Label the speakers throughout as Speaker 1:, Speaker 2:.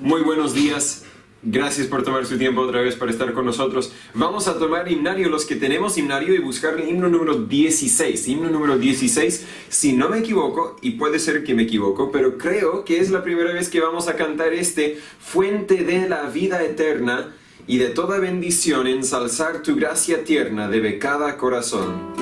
Speaker 1: Muy buenos días. Gracias por tomar su tiempo otra vez para estar con nosotros. Vamos a tomar himnario, los que tenemos himnario, y buscar el himno número 16. Himno número 16, si no me equivoco, y puede ser que me equivoco, pero creo que es la primera vez que vamos a cantar fuente de la vida eterna y de toda bendición, ensalzar tu gracia tierna debe cada corazón.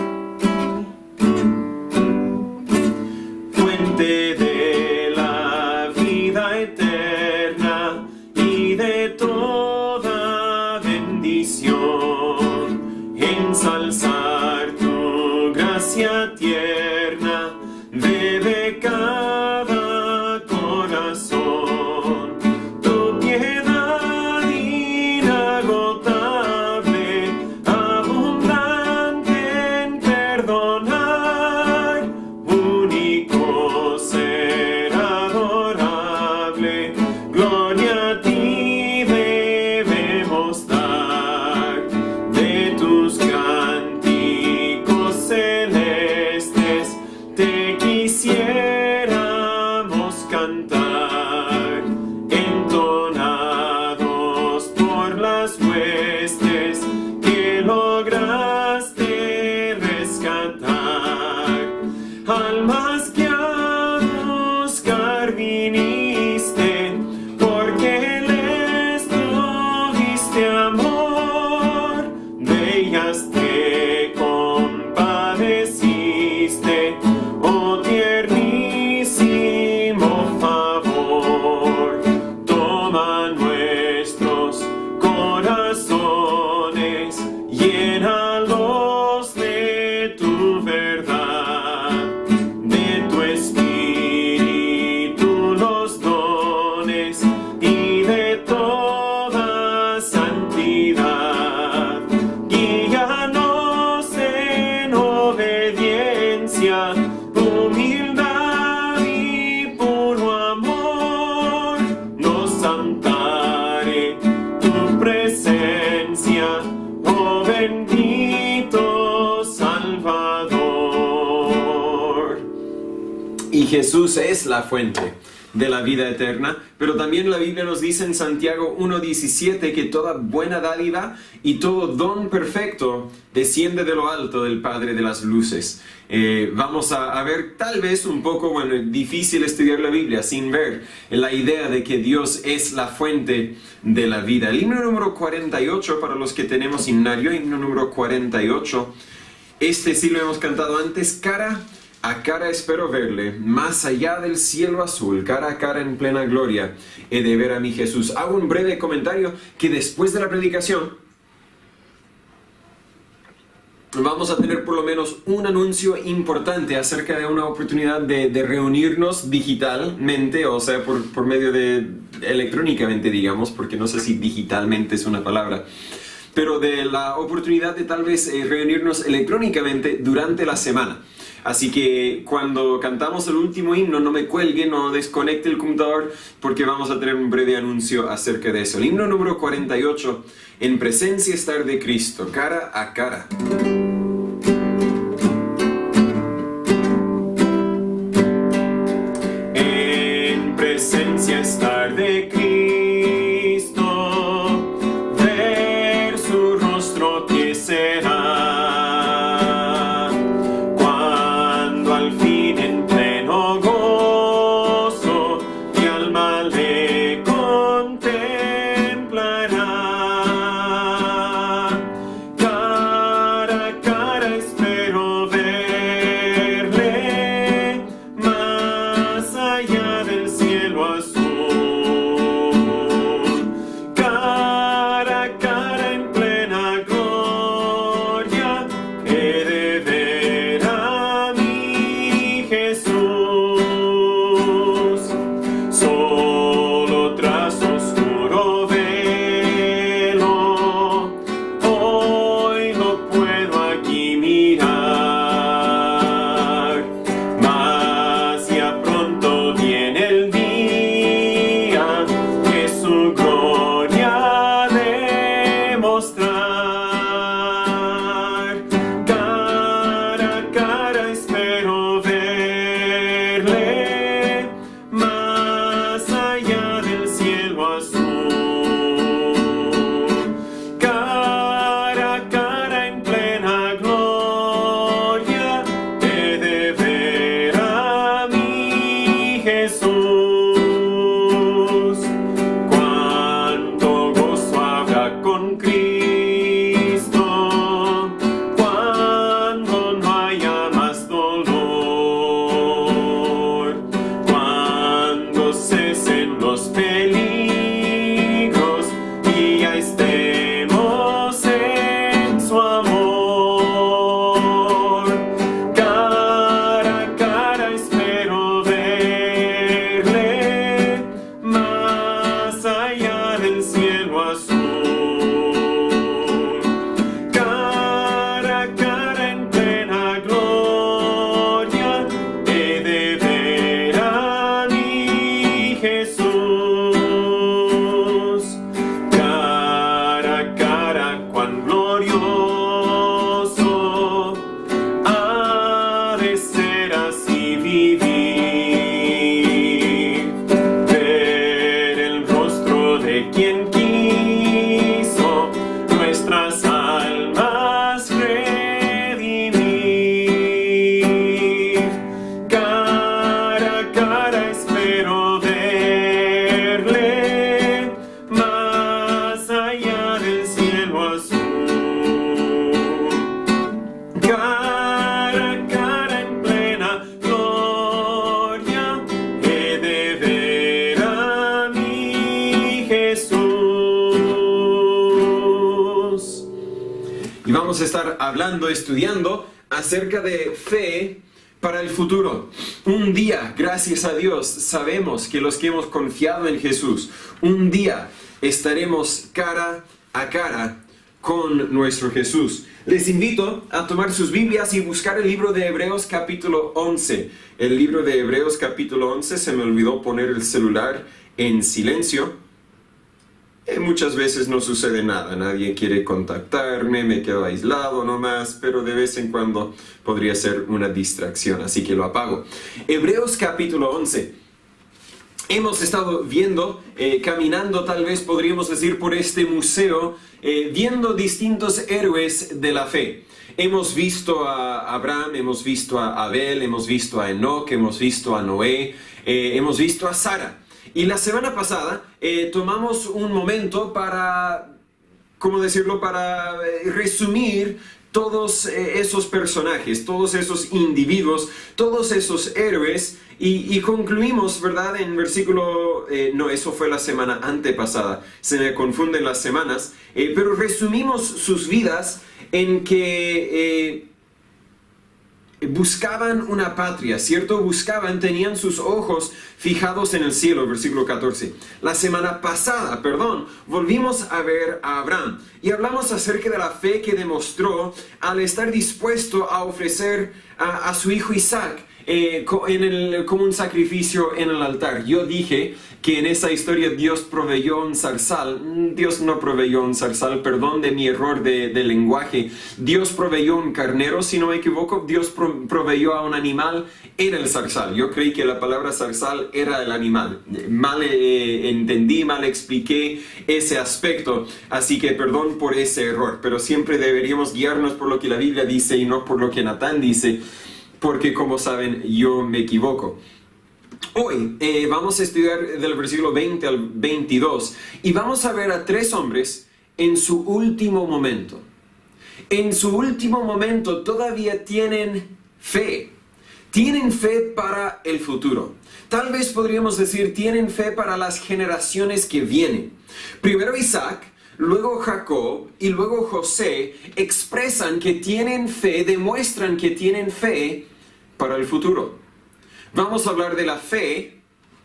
Speaker 1: Fuente de la vida eterna y de toda bendición, ensalzar tu gracia tierna debe cada corazón. Tu piedad inagotable, abundante en perdonar, único ser adorable, gloria a ti debemos dar. De tus cánticos celestes te quisiéramos cantar, entonados por las huestes que lograste rescatar. Almas que a buscar viniste, porque les tuviste amor, de ellas te compadeciste, oh tiernísimo favor. Toma nuestros corazones, llénalos de tu verdad, de tu espíritu los dones y de toda santidad. Guíanos en obediencia, humildad y puro amor, nos ampare tu presencia, oh bendito Salvador. Y Jesús es la fuente de la vida eterna, pero también la Biblia nos dice en Santiago 1:17 que toda buena dádiva y todo don perfecto desciende de lo alto del Padre de las luces. Vamos a ver tal vez un poco, difícil estudiar la Biblia sin ver la idea de que Dios es la fuente de la vida. El himno número 48, para los que tenemos himnario, himno número 48, sí lo hemos cantado antes: cara a cara espero verle, más allá del cielo azul, cara a cara en plena gloria, he de ver a mi Jesús. Hago un breve comentario que después de la predicación vamos a tener por lo menos un anuncio importante acerca de una oportunidad de reunirnos digitalmente, o sea, por medio de electrónicamente, digamos, porque no sé si digitalmente es una palabra, pero de la oportunidad de tal vez reunirnos electrónicamente durante la semana. Así que cuando cantamos el último himno, no me cuelgue, no desconecte el computador, porque vamos a tener un breve anuncio acerca de eso. El himno número 48, en presencia estar de Cristo, cara a cara. En presencia estar de Cristo, ver su rostro que será. Cara a fue quien quiso nuestras almas redimir. Cara a cara espero verle, más allá del cielo azul. Cara a cara en plena gloria, he de ver a mi Jesús. Y vamos a estar hablando, estudiando acerca de fe para el futuro. Un día, gracias a Dios, sabemos que los que hemos confiado en Jesús, un día estaremos cara a cara con nuestro Jesús. Les invito a tomar sus Biblias y buscar el libro de Hebreos capítulo 11. El libro de Hebreos capítulo 11, se me olvidó poner el celular en silencio. Muchas veces no sucede nada, nadie quiere contactarme, me quedo aislado nomás, pero de vez en cuando podría ser una distracción, así que lo apago. Hebreos capítulo 11. Hemos estado viendo, caminando tal vez podríamos decir por este museo, viendo distintos héroes de la fe. Hemos visto a Abraham, hemos visto a Abel, hemos visto a Enoc, hemos visto a Noé, hemos visto a Sara. Y la semana pasada tomamos un momento para, ¿cómo decirlo?, para resumir todos esos personajes, todos esos individuos, todos esos héroes, y concluimos, ¿verdad?, en versículo, no, eso fue la semana antepasada, se me confunden las semanas, pero resumimos sus vidas en que buscaban una patria, ¿cierto? Buscaban, tenían sus ojos fijados en el cielo, versículo 14. La semana pasada, volvimos a ver a Abraham y hablamos acerca de la fe que demostró al estar dispuesto a ofrecer a su hijo Isaac como un sacrificio en el altar. Yo dije que en esa historia Dios proveyó un zarzal. Dios no proveyó un zarzal, perdón de mi error de lenguaje. Dios proveyó un carnero, si no me equivoco. Dios proveyó a un animal en el zarzal. Yo creí que la palabra zarzal era el animal. Mal entendí, mal expliqué ese aspecto, así que perdón por ese error. Pero siempre deberíamos guiarnos por lo que la Biblia dice y no por lo que Natán dice, porque como saben, yo me equivoco. Hoy vamos a estudiar del versículo 20 al 22 y vamos a ver a tres hombres en su último momento. En su último momento todavía tienen fe. Tienen fe para el futuro. Tal vez podríamos decir, tienen fe para las generaciones que vienen. Primero Isaac, luego Jacob y luego José expresan que tienen fe, demuestran que tienen fe para el futuro. Vamos a hablar de la fe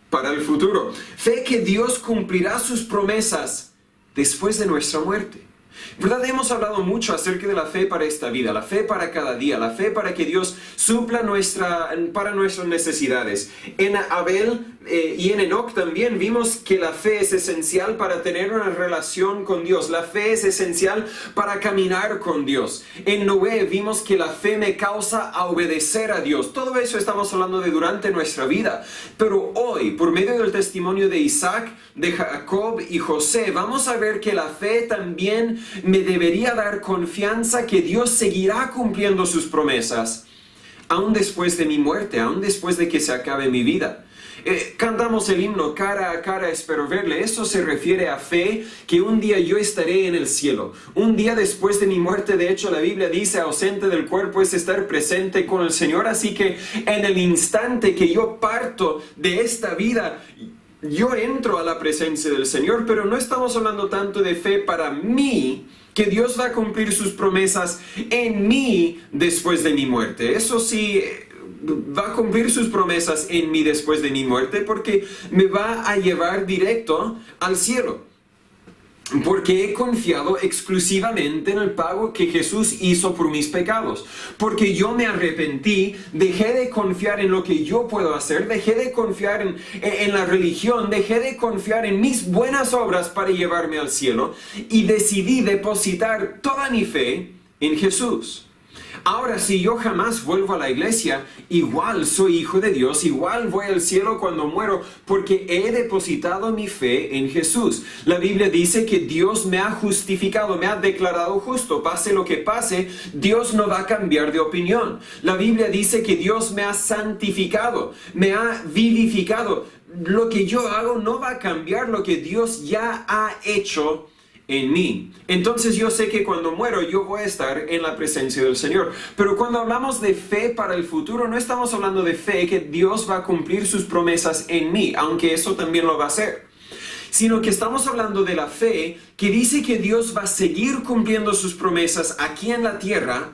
Speaker 1: para el futuro. Fe que Dios cumplirá sus promesas después de nuestra muerte. ¿Verdad? Hemos hablado mucho acerca de la fe para esta vida, la fe para cada día, la fe para que Dios supla para nuestras necesidades. En Abel y en Enoc también vimos que la fe es esencial para tener una relación con Dios. La fe es esencial para caminar con Dios. En Noé vimos que la fe me causa a obedecer a Dios. Todo eso estamos hablando de durante nuestra vida. Pero hoy, por medio del testimonio de Isaac, de Jacob y José, vamos a ver que la fe también me debería dar confianza que Dios seguirá cumpliendo sus promesas, aún después de mi muerte, aún después de que se acabe mi vida. Cantamos el himno, cara a cara espero verle. Eso se refiere a fe, que un día yo estaré en el cielo. Un día después de mi muerte, de hecho la Biblia dice, ausente del cuerpo es estar presente con el Señor. Así que en el instante que yo parto de esta vida, yo entro a la presencia del Señor. Pero no estamos hablando tanto de fe para mí, que Dios va a cumplir sus promesas en mí después de mi muerte. Eso sí, va a cumplir sus promesas en mí después de mi muerte, porque me va a llevar directo al cielo. Porque he confiado exclusivamente en el pago que Jesús hizo por mis pecados. Porque yo me arrepentí, dejé de confiar en lo que yo puedo hacer, dejé de confiar en la religión, dejé de confiar en mis buenas obras para llevarme al cielo y decidí depositar toda mi fe en Jesús. Ahora, si yo jamás vuelvo a la iglesia, igual soy hijo de Dios, igual voy al cielo cuando muero, porque he depositado mi fe en Jesús. La Biblia dice que Dios me ha justificado, me ha declarado justo. Pase lo que pase, Dios no va a cambiar de opinión. La Biblia dice que Dios me ha santificado, me ha vivificado. Lo que yo hago no va a cambiar lo que Dios ya ha hecho en mí. Entonces yo sé que cuando muero yo voy a estar en la presencia del Señor. Pero cuando hablamos de fe para el futuro, no estamos hablando de fe que Dios va a cumplir sus promesas en mí, aunque eso también lo va a hacer. Sino que estamos hablando de la fe que dice que Dios va a seguir cumpliendo sus promesas aquí en la tierra.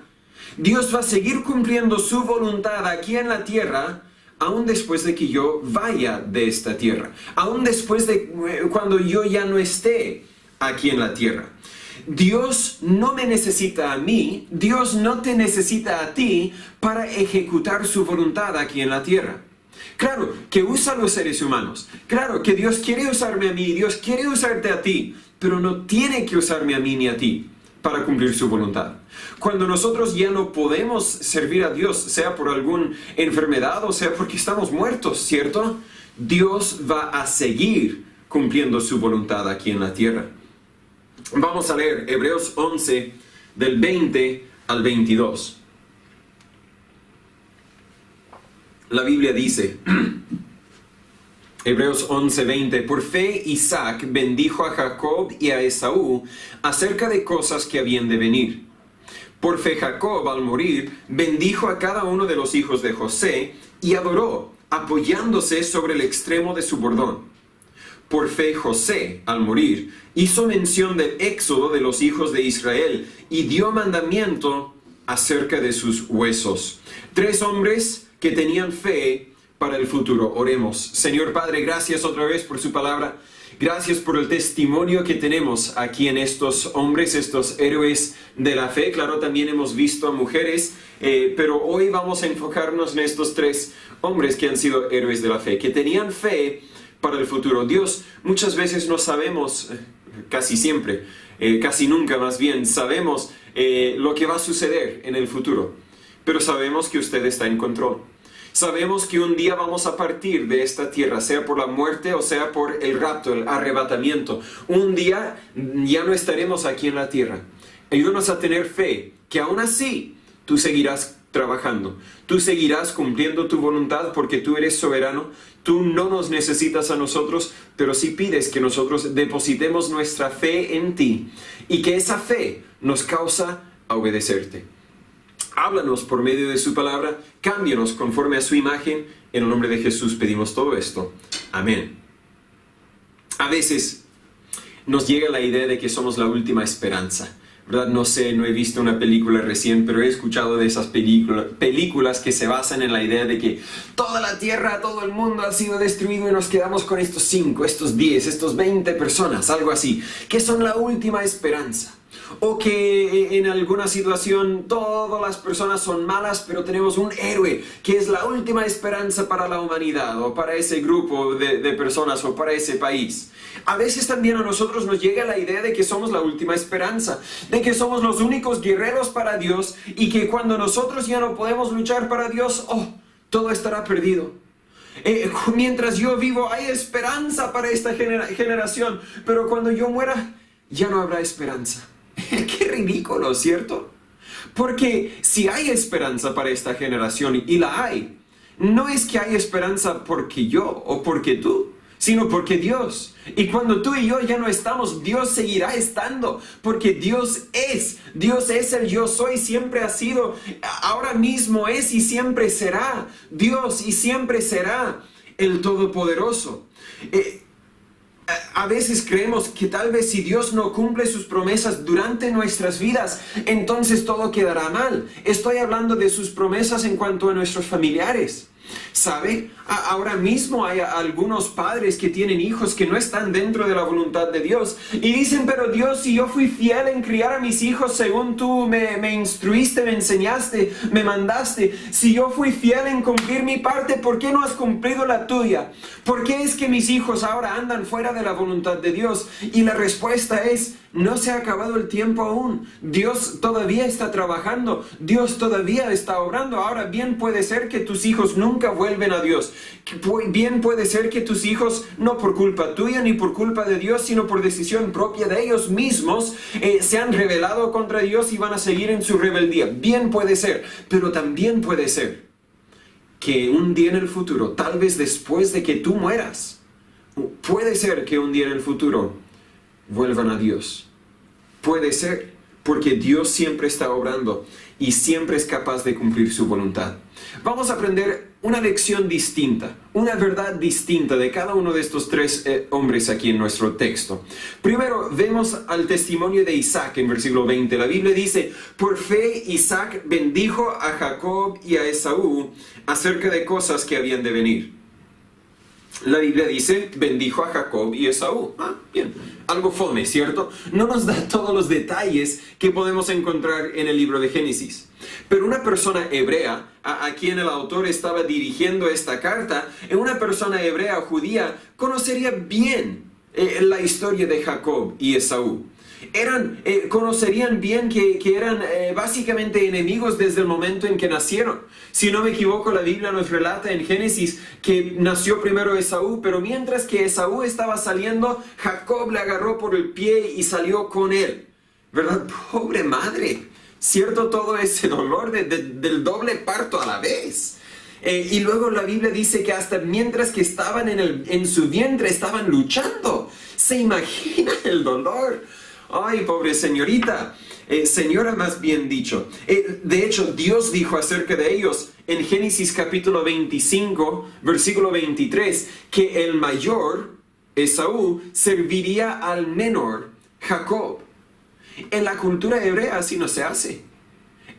Speaker 1: Dios va a seguir cumpliendo su voluntad aquí en la tierra, aún después de que yo vaya de esta tierra. Aún después de cuando yo ya no esté aquí en la tierra. Dios no me necesita a mí, Dios no te necesita a ti para ejecutar su voluntad aquí en la tierra. Claro que usa a los seres humanos, claro que Dios quiere usarme a mí, Dios quiere usarte a ti, pero no tiene que usarme a mí ni a ti para cumplir su voluntad. Cuando nosotros ya no podemos servir a Dios, sea por alguna enfermedad o sea porque estamos muertos, ¿cierto? Dios va a seguir cumpliendo su voluntad aquí en la tierra. Vamos a leer Hebreos 11, del 20 al 22. La Biblia dice, Hebreos 11, 20, por fe Isaac bendijo a Jacob y a Esaú acerca de cosas que habían de venir. Por fe Jacob, al morir, bendijo a cada uno de los hijos de José y adoró, apoyándose sobre el extremo de su bordón. Por fe José, al morir, hizo mención del éxodo de los hijos de Israel y dio mandamiento acerca de sus huesos. 3 hombres que tenían fe para el futuro. Oremos. Señor Padre, gracias otra vez por su palabra. Gracias por el testimonio que tenemos aquí en estos hombres, estos héroes de la fe. Claro, también hemos visto a mujeres, pero hoy vamos a enfocarnos en estos 3 hombres que han sido héroes de la fe, que tenían fe para el futuro. Dios, muchas veces no sabemos, casi siempre, casi nunca más bien, sabemos lo que va a suceder en el futuro, pero sabemos que usted está en control. Sabemos que un día vamos a partir de esta tierra, sea por la muerte o sea por el rapto, el arrebatamiento. Un día ya no estaremos aquí en la tierra. Ayúdanos a tener fe, que aún así tú seguirás trabajando. Tú seguirás cumpliendo tu voluntad porque tú eres soberano. Tú no nos necesitas a nosotros, pero sí pides que nosotros depositemos nuestra fe en ti y que esa fe nos causa a obedecerte. Háblanos por medio de su palabra, cámbianos conforme a su imagen. En el nombre de Jesús pedimos todo esto. Amén. A veces nos llega la idea de que somos la última esperanza, ¿verdad? No sé, no he visto una película recién, pero he escuchado de esas películas que se basan en la idea de que toda la tierra, todo el mundo ha sido destruido y nos quedamos con estos 5, estos 10, estos 20 personas, algo así, que son la última esperanza. O que en alguna situación todas las personas son malas, pero tenemos un héroe que es la última esperanza para la humanidad o para ese grupo de personas o para ese país. A veces también a nosotros nos llega la idea de que somos la última esperanza, de que somos los únicos guerreros para Dios y que cuando nosotros ya no podemos luchar para Dios, todo estará perdido. Mientras yo vivo hay esperanza para esta generación, pero cuando yo muera ya no habrá esperanza. Qué ridículo, ¿cierto? Porque si hay esperanza para esta generación, y la hay, no es que hay esperanza porque yo o porque tú, sino porque Dios. Y cuando tú y yo ya no estamos, Dios seguirá estando, porque Dios es el yo soy, siempre ha sido, ahora mismo es y siempre será Dios y siempre será el Todopoderoso. A veces creemos que tal vez si Dios no cumple sus promesas durante nuestras vidas, entonces todo quedará mal. Estoy hablando de sus promesas en cuanto a nuestros familiares. ¿Sabe? Ahora mismo hay algunos padres que tienen hijos que no están dentro de la voluntad de Dios y dicen, pero Dios, si yo fui fiel en criar a mis hijos según tú me instruiste, me enseñaste, me mandaste, si yo fui fiel en cumplir mi parte, ¿por qué no has cumplido la tuya? ¿Por qué es que mis hijos ahora andan fuera de la voluntad de Dios? Y la respuesta es, no se ha acabado el tiempo aún. Dios todavía está trabajando. Dios todavía está obrando. Ahora bien puede ser que tus hijos nunca vuelven a Dios. Bien puede ser que tus hijos, no por culpa tuya ni por culpa de Dios, sino por decisión propia de ellos mismos, se han rebelado contra Dios y van a seguir en su rebeldía. Bien puede ser, pero también puede ser que un día en el futuro, tal vez después de que tú mueras, puede ser que un día en el futuro vuelvan a Dios. Puede ser, porque Dios siempre está obrando y siempre es capaz de cumplir su voluntad. Vamos a aprender una lección distinta, una verdad distinta de cada uno de estos tres hombres aquí en nuestro texto. Primero, vemos al testimonio de Isaac en versículo 20. La Biblia dice, por fe Isaac bendijo a Jacob y a Esaú acerca de cosas que habían de venir. La Biblia dice, bendijo a Jacob y Esaú. Bien, algo fome, ¿cierto? No nos da todos los detalles que podemos encontrar en el libro de Génesis. Pero una persona hebrea, a quien el autor estaba dirigiendo esta carta, una persona hebrea judía, conocería bien la historia de Jacob y Esaú. Conocerían bien que eran básicamente enemigos desde el momento en que nacieron. Si no me equivoco, la Biblia nos relata en Génesis que nació primero Esaú, pero mientras que Esaú estaba saliendo, Jacob le agarró por el pie y salió con él. ¿Verdad? Pobre madre. ¿Cierto? Todo ese dolor del doble parto a la vez. Y luego la Biblia dice que hasta mientras que estaban en su vientre estaban luchando. ¿Se imagina el dolor? Ay, pobre señorita, señora más bien dicho. De hecho, Dios dijo acerca de ellos en Génesis capítulo 25, versículo 23, que el mayor, Esaú, serviría al menor, Jacob. En la cultura hebrea así no se hace.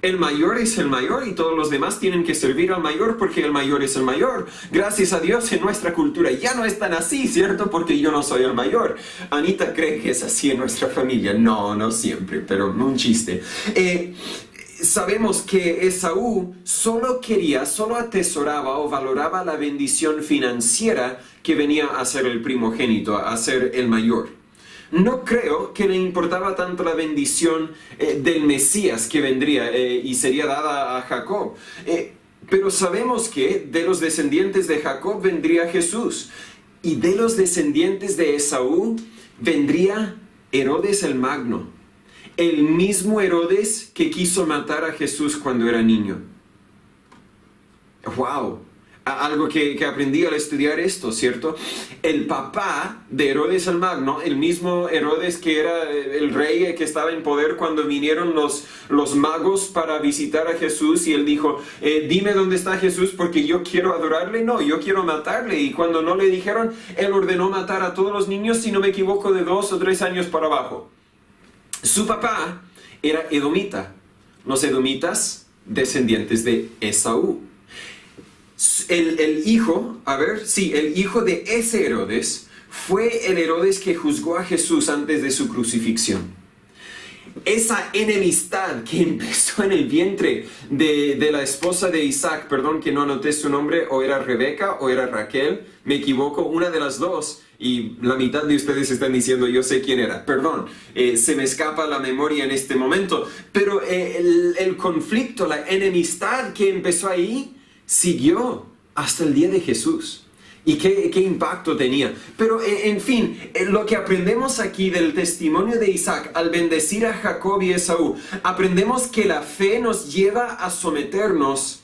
Speaker 1: El mayor es el mayor y todos los demás tienen que servir al mayor porque el mayor es el mayor. Gracias a Dios en nuestra cultura ya no es tan así, ¿cierto? Porque yo no soy el mayor. Anita cree que es así en nuestra familia. No siempre, pero un chiste. Sabemos que Esaú solo atesoraba o valoraba la bendición financiera que venía a ser el primogénito, a ser el mayor. No creo que le importaba tanto la bendición del Mesías que vendría y sería dada a Jacob. Pero sabemos que de los descendientes de Jacob vendría Jesús. Y de los descendientes de Esaú vendría Herodes el Magno. El mismo Herodes que quiso matar a Jesús cuando era niño. ¡Wow! Algo que aprendí al estudiar esto, ¿cierto? El papá de Herodes el Magno, el mismo Herodes que era el rey que estaba en poder cuando vinieron los magos para visitar a Jesús y él dijo, dime dónde está Jesús porque yo quiero adorarle, no, yo quiero matarle. Y cuando no le dijeron, él ordenó matar a todos los niños, si no me equivoco, de 2 o 3 años para abajo. Su papá era edomita. Los edomitas, descendientes de Esaú. El hijo de ese Herodes fue el Herodes que juzgó a Jesús antes de su crucifixión. Esa enemistad que empezó en el vientre de la esposa de Isaac, perdón que no anoté su nombre, o era Rebeca o era Raquel, me equivoco, una de las dos, y la mitad de ustedes están diciendo yo sé quién era, perdón, se me escapa la memoria en este momento, pero el conflicto, la enemistad que empezó ahí, siguió hasta el día de Jesús. ¿Y qué impacto tenía? Pero, en fin, lo que aprendemos aquí del testimonio de Isaac al bendecir a Jacob y Esaú, aprendemos que la fe nos lleva a someternos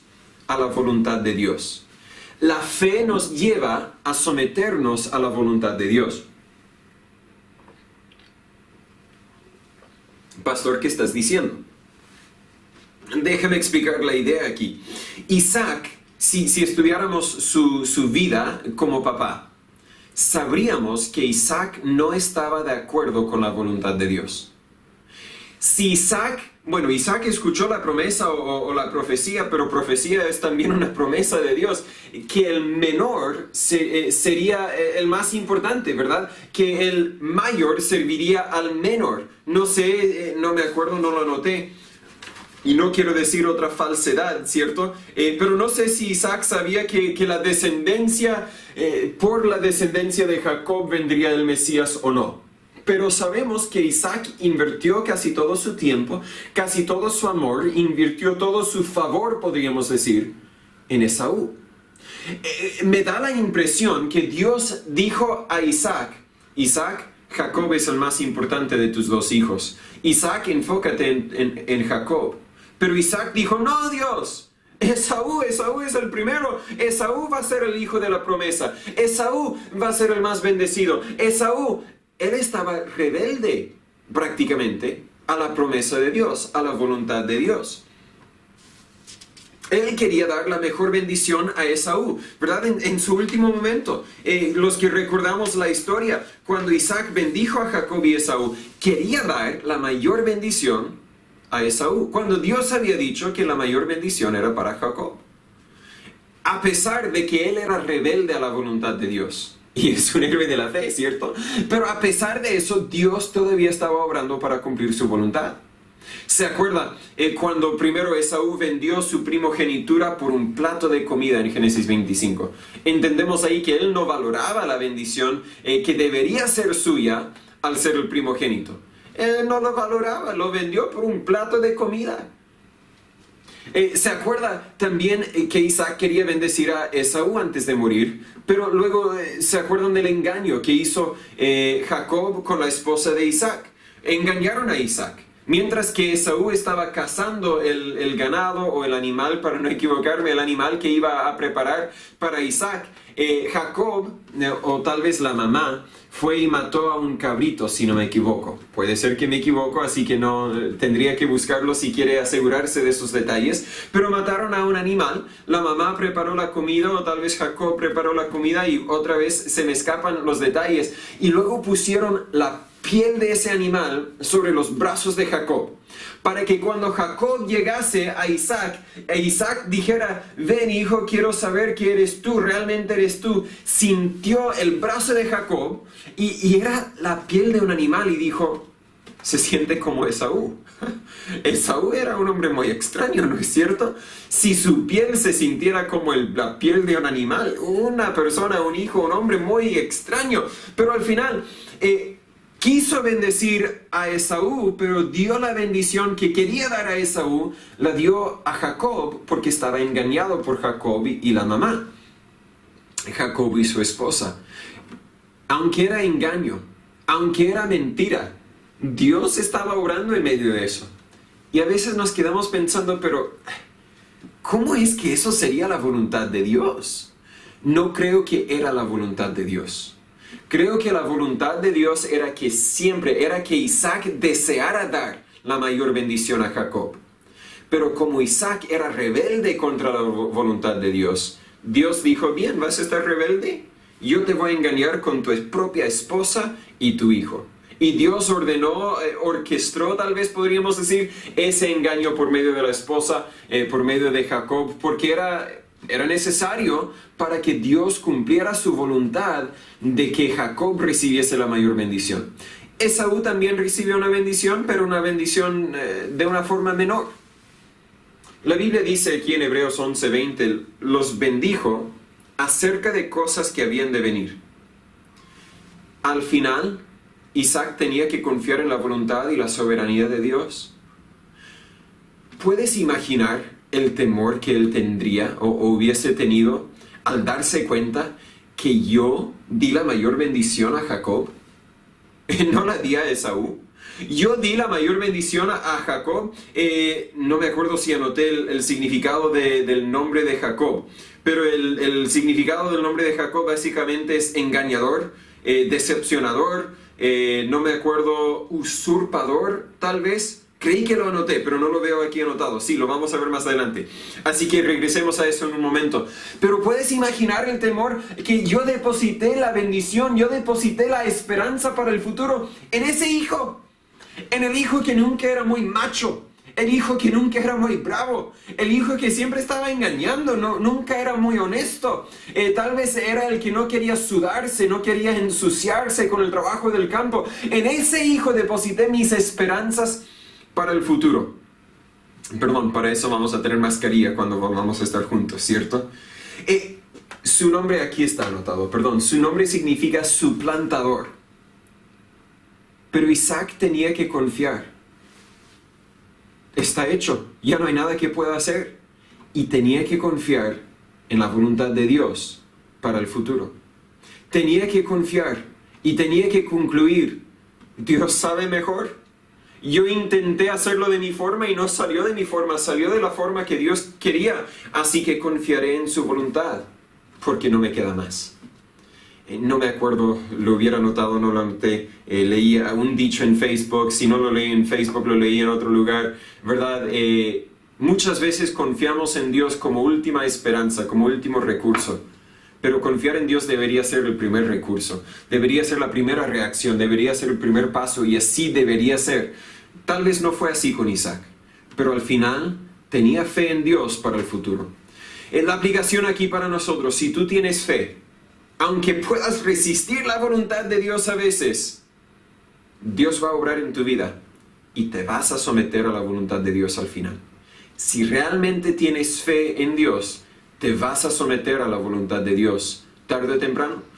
Speaker 1: a la voluntad de Dios. La fe nos lleva a someternos a la voluntad de Dios. Pastor, ¿qué estás diciendo? Déjame explicar la idea aquí. Isaac, si estudiáramos su vida como papá, sabríamos que Isaac no estaba de acuerdo con la voluntad de Dios. Si Isaac escuchó la promesa o la profecía, pero profecía es también una promesa de Dios, que el menor sería el más importante, ¿verdad? Que el mayor serviría al menor. No sé, no me acuerdo, no lo anoté. Y no quiero decir otra falsedad, ¿cierto? Pero no sé si Isaac sabía que la descendencia, por la descendencia de Jacob vendría el Mesías o no. Pero sabemos que Isaac invirtió casi todo su tiempo, casi todo su amor, invirtió todo su favor, podríamos decir, en Esaú. Me da la impresión que Dios dijo a Isaac, Jacob es el más importante de tus dos hijos. Isaac, enfócate en Jacob. Pero Isaac dijo, no, Dios, Esaú es el primero. Esaú va a ser el hijo de la promesa. Esaú va a ser el más bendecido. Él estaba rebelde prácticamente a la promesa de Dios, a la voluntad de Dios. Él quería dar la mejor bendición a Esaú, ¿verdad? En su último momento, los que recordamos la historia, cuando Isaac bendijo a Jacob y Esaú, quería dar la mayor bendición a Esaú, cuando Dios había dicho que la mayor bendición era para Jacob. A pesar de que él era rebelde a la voluntad de Dios. Y es un héroe de la fe, ¿cierto? Pero a pesar de eso, Dios todavía estaba obrando para cumplir su voluntad. ¿Se acuerda cuando primero Esaú vendió su primogenitura por un plato de comida en Génesis 25? Entendemos ahí que él no valoraba la bendición que debería ser suya al ser el primogénito. Él no lo valoraba, lo vendió por un plato de comida. ¿Se acuerda también que Isaac quería bendecir a Esaú antes de morir? Pero luego se acuerdan del engaño que hizo Jacob con la esposa de Isaac. Engañaron a Isaac. Mientras que Esaú estaba cazando el ganado o el animal, para no equivocarme, el animal que iba a preparar para Isaac, Jacob, o tal vez la mamá, fue y mató a un cabrito, si no me equivoco. Puede ser que me equivoco, así que no tendría que buscarlo si quiere asegurarse de esos detalles. Pero mataron a un animal, la mamá preparó la comida, o tal vez Jacob preparó la comida, y otra vez se me escapan los detalles. Y luego pusieron la piel de ese animal sobre los brazos de Jacob, para que cuando Jacob llegase a Isaac, Isaac dijera, ven hijo, quiero saber que eres tú, realmente eres tú. Sintió el brazo de Jacob y era la piel de un animal y dijo, se siente como Esaú. Esaú era un hombre muy extraño, ¿no es cierto? Si su piel se sintiera como la piel de un animal, una persona, un hijo, un hombre muy extraño. Pero al final quiso bendecir a Esaú, pero dio la bendición que quería dar a Esaú, la dio a Jacob porque estaba engañado por Jacob y la mamá. Jacob y su esposa. Aunque era engaño, aunque era mentira, Dios estaba obrando en medio de eso. Y a veces nos quedamos pensando, pero ¿cómo es que eso sería la voluntad de Dios? No creo que era la voluntad de Dios. Creo que la voluntad de Dios era que Isaac deseara dar la mayor bendición a Jacob. Pero como Isaac era rebelde contra la voluntad de Dios, Dios dijo, bien, ¿vas a estar rebelde? Yo te voy a engañar con tu propia esposa y tu hijo. Y Dios orquestó, tal vez podríamos decir, ese engaño por medio de la esposa, por medio de Jacob, porque era necesario para que Dios cumpliera su voluntad de que Jacob recibiese la mayor bendición. Esaú también recibió una bendición, pero una bendición de una forma menor. La Biblia dice aquí en Hebreos 11:20, los bendijo acerca de cosas que habían de venir. Al final, Isaac tenía que confiar en la voluntad y la soberanía de Dios. ¿Puedes imaginar el temor que él tendría o hubiese tenido al darse cuenta que yo di la mayor bendición a Jacob? No la di a Esaú. Yo di la mayor bendición a Jacob. No me acuerdo si anoté el significado del nombre de Jacob, pero el significado del nombre de Jacob básicamente es engañador, decepcionador, no me acuerdo, usurpador tal vez. Creí que lo anoté, pero no lo veo aquí anotado. Sí, lo vamos a ver más adelante. Así que regresemos a eso en un momento. Pero puedes imaginar el temor que yo deposité la bendición, yo deposité la esperanza para el futuro en ese hijo. en el hijo que nunca era muy macho, el hijo que nunca era muy bravo, el hijo que siempre estaba engañando, nunca era muy honesto. Tal vez era el que no quería sudarse, no quería ensuciarse con el trabajo del campo. En ese hijo deposité mis esperanzas para el futuro. Perdón, para eso vamos a tener mascarilla cuando vamos a estar juntos, ¿cierto? Su nombre aquí está anotado, su nombre significa suplantador. Pero Isaac tenía que confiar. Está hecho, ya no hay nada que pueda hacer. Y tenía que confiar en la voluntad de Dios para el futuro. Tenía que confiar y tenía que concluir, Dios sabe mejor. Yo intenté hacerlo de mi forma y no salió de mi forma, salió de la forma que Dios quería. Así que confiaré en su voluntad, porque no me queda más. No me acuerdo, lo hubiera notado, no lo anoté. Leí un dicho en Facebook, si no lo leí en Facebook, lo leí en otro lugar, ¿verdad? Muchas veces confiamos en Dios como última esperanza, como último recurso. Pero confiar en Dios debería ser el primer recurso, debería ser la primera reacción, debería ser el primer paso y así debería ser. Tal vez no fue así con Isaac, pero al final tenía fe en Dios para el futuro. La aplicación aquí para nosotros, si tú tienes fe, aunque puedas resistir la voluntad de Dios a veces, Dios va a obrar en tu vida y te vas a someter a la voluntad de Dios al final. Si realmente tienes fe en Dios, te vas a someter a la voluntad de Dios, tarde o temprano.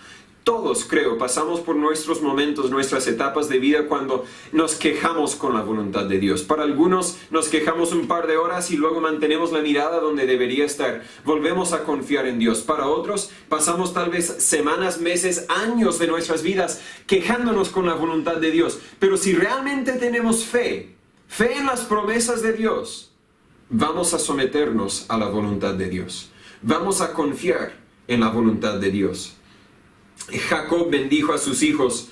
Speaker 1: Todos, creo, pasamos por nuestros momentos, nuestras etapas de vida cuando nos quejamos con la voluntad de Dios. Para algunos nos quejamos un par de horas y luego mantenemos la mirada donde debería estar. Volvemos a confiar en Dios. Para otros pasamos tal vez semanas, meses, años de nuestras vidas quejándonos con la voluntad de Dios. Pero si realmente tenemos fe en las promesas de Dios, vamos a someternos a la voluntad de Dios. Vamos a confiar en la voluntad de Dios. Isaac bendijo a sus hijos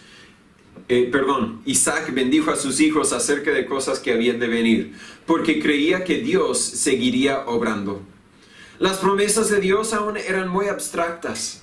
Speaker 1: acerca de cosas que habían de venir, porque creía que Dios seguiría obrando. Las promesas de Dios aún eran muy abstractas.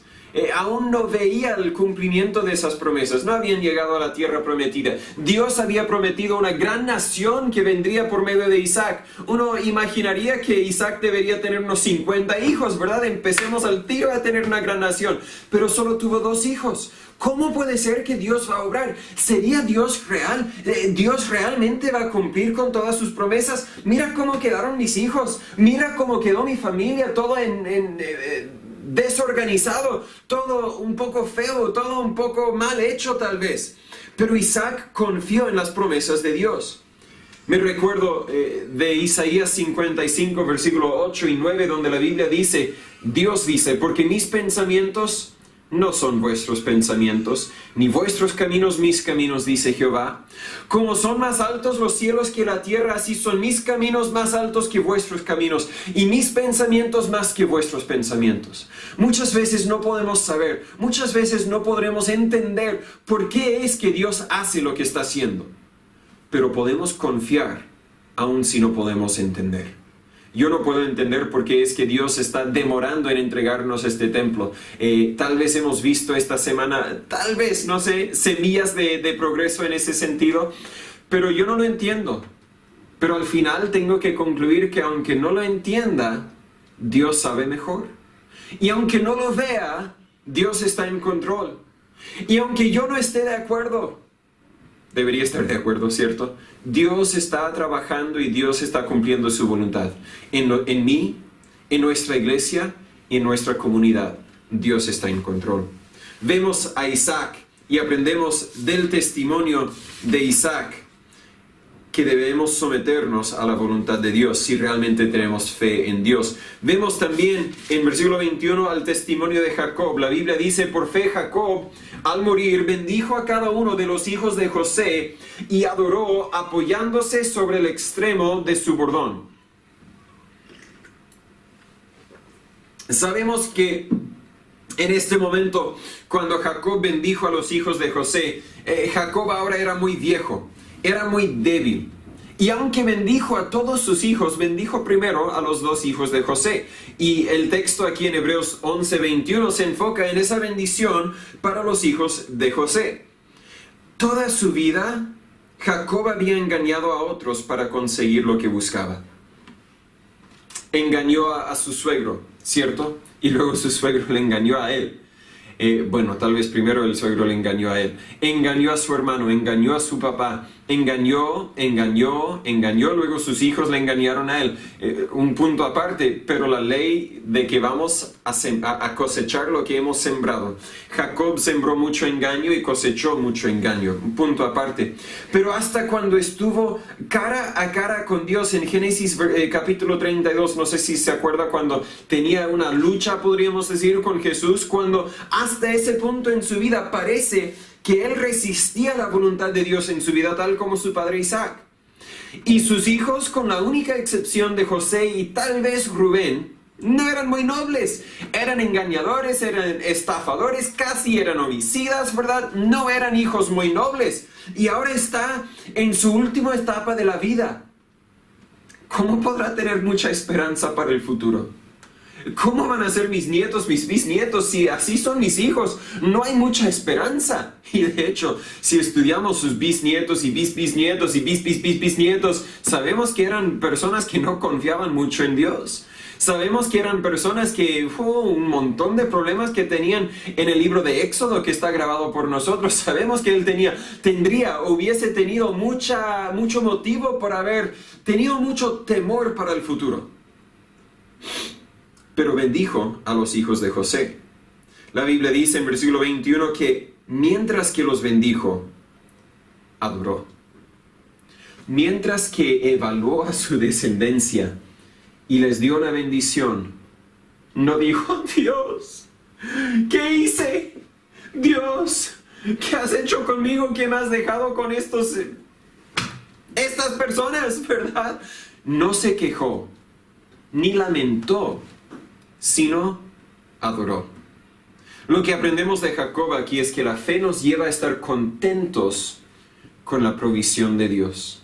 Speaker 1: Aún no veía el cumplimiento de esas promesas, no habían llegado a la tierra prometida. Dios había prometido una gran nación que vendría por medio de Isaac. Uno imaginaría que Isaac debería tener unos 50 hijos, ¿verdad? Empecemos al tiro a tener una gran nación, pero solo tuvo 2 hijos. ¿Cómo puede ser que Dios va a obrar? ¿Sería Dios real? ¿Dios realmente va a cumplir con todas sus promesas? Mira cómo quedaron mis hijos, mira cómo quedó mi familia, todo desorganizado, todo un poco feo, todo un poco mal hecho tal vez. Pero Isaac confió en las promesas de Dios. Me recuerdo de Isaías 55, versículo 8 y 9, donde la Biblia dice, Dios dice, porque mis pensamientos no son vuestros pensamientos, ni vuestros caminos mis caminos, dice Jehová. Como son más altos los cielos que la tierra, así son mis caminos más altos que vuestros caminos, y mis pensamientos más que vuestros pensamientos. Muchas veces no podemos saber, muchas veces no podremos entender por qué es que Dios hace lo que está haciendo. Pero podemos confiar, aun si no podemos entender. Yo no puedo entender por qué es que Dios está demorando en entregarnos este templo. Tal vez hemos visto esta semana, tal vez, no sé, semillas de progreso en ese sentido, pero yo no lo entiendo. Pero al final tengo que concluir que aunque no lo entienda, Dios sabe mejor. Y aunque no lo vea, Dios está en control. Y aunque yo no esté de acuerdo, debería estar de acuerdo, ¿cierto? Dios está trabajando y Dios está cumpliendo su voluntad. En mí, en nuestra iglesia y en nuestra comunidad, Dios está en control. Vemos a Isaac y aprendemos del testimonio de Isaac que debemos someternos a la voluntad de Dios si realmente tenemos fe en Dios. Vemos también en versículo 21 al testimonio de Jacob. La Biblia dice, por fe Jacob al morir bendijo a cada uno de los hijos de José y adoró apoyándose sobre el extremo de su bordón. Sabemos que en este momento, cuando Jacob bendijo a los hijos de José, Jacob ahora era muy viejo. Era muy débil. Y aunque bendijo a todos sus hijos, bendijo primero a los 2 hijos de José. Y el texto aquí en Hebreos 11:21 se enfoca en esa bendición para los hijos de José. Toda su vida, Jacob había engañado a otros para conseguir lo que buscaba. Engañó a su suegro, ¿cierto? Y luego su suegro le engañó a él. Bueno, tal vez primero el suegro le engañó a él. Engañó a su hermano, engañó a su papá. Engañó, luego sus hijos le engañaron a él. Un punto aparte, pero la ley de que vamos a cosechar lo que hemos sembrado. Jacob sembró mucho engaño y cosechó mucho engaño. Un punto aparte. Pero hasta cuando estuvo cara a cara con Dios en Génesis capítulo 32, no sé si se acuerda cuando tenía una lucha, podríamos decir, con Jesús, cuando hasta ese punto en su vida parece que él resistía la voluntad de Dios en su vida, tal como su padre Isaac. Y sus hijos, con la única excepción de José y tal vez Rubén, no eran muy nobles. Eran engañadores, eran estafadores, casi eran homicidas, ¿verdad? No eran hijos muy nobles. Y ahora está en su última etapa de la vida. ¿Cómo podrá tener mucha esperanza para el futuro? ¿Cómo van a ser mis nietos, mis bisnietos, si así son mis hijos? No hay mucha esperanza. Y de hecho, si estudiamos sus bisnietos y bisnietos y bisnietos, sabemos que eran personas que no confiaban mucho en Dios. Sabemos que eran personas que un montón de problemas que tenían en el libro de Éxodo que está grabado por nosotros. Sabemos que él hubiese tenido mucho motivo por haber tenido mucho temor para el futuro. Pero bendijo a los hijos de José. La Biblia dice en versículo 21 que mientras que los bendijo, adoró. Mientras que evaluó a su descendencia y les dio la bendición, no dijo: Dios, ¿qué hice? Dios, ¿qué has hecho conmigo? ¿Qué me has dejado con estas personas? ¿Verdad? No se quejó, ni lamentó, sino adoró. Lo que aprendemos de Jacob aquí es que la fe nos lleva a estar contentos con la provisión de Dios.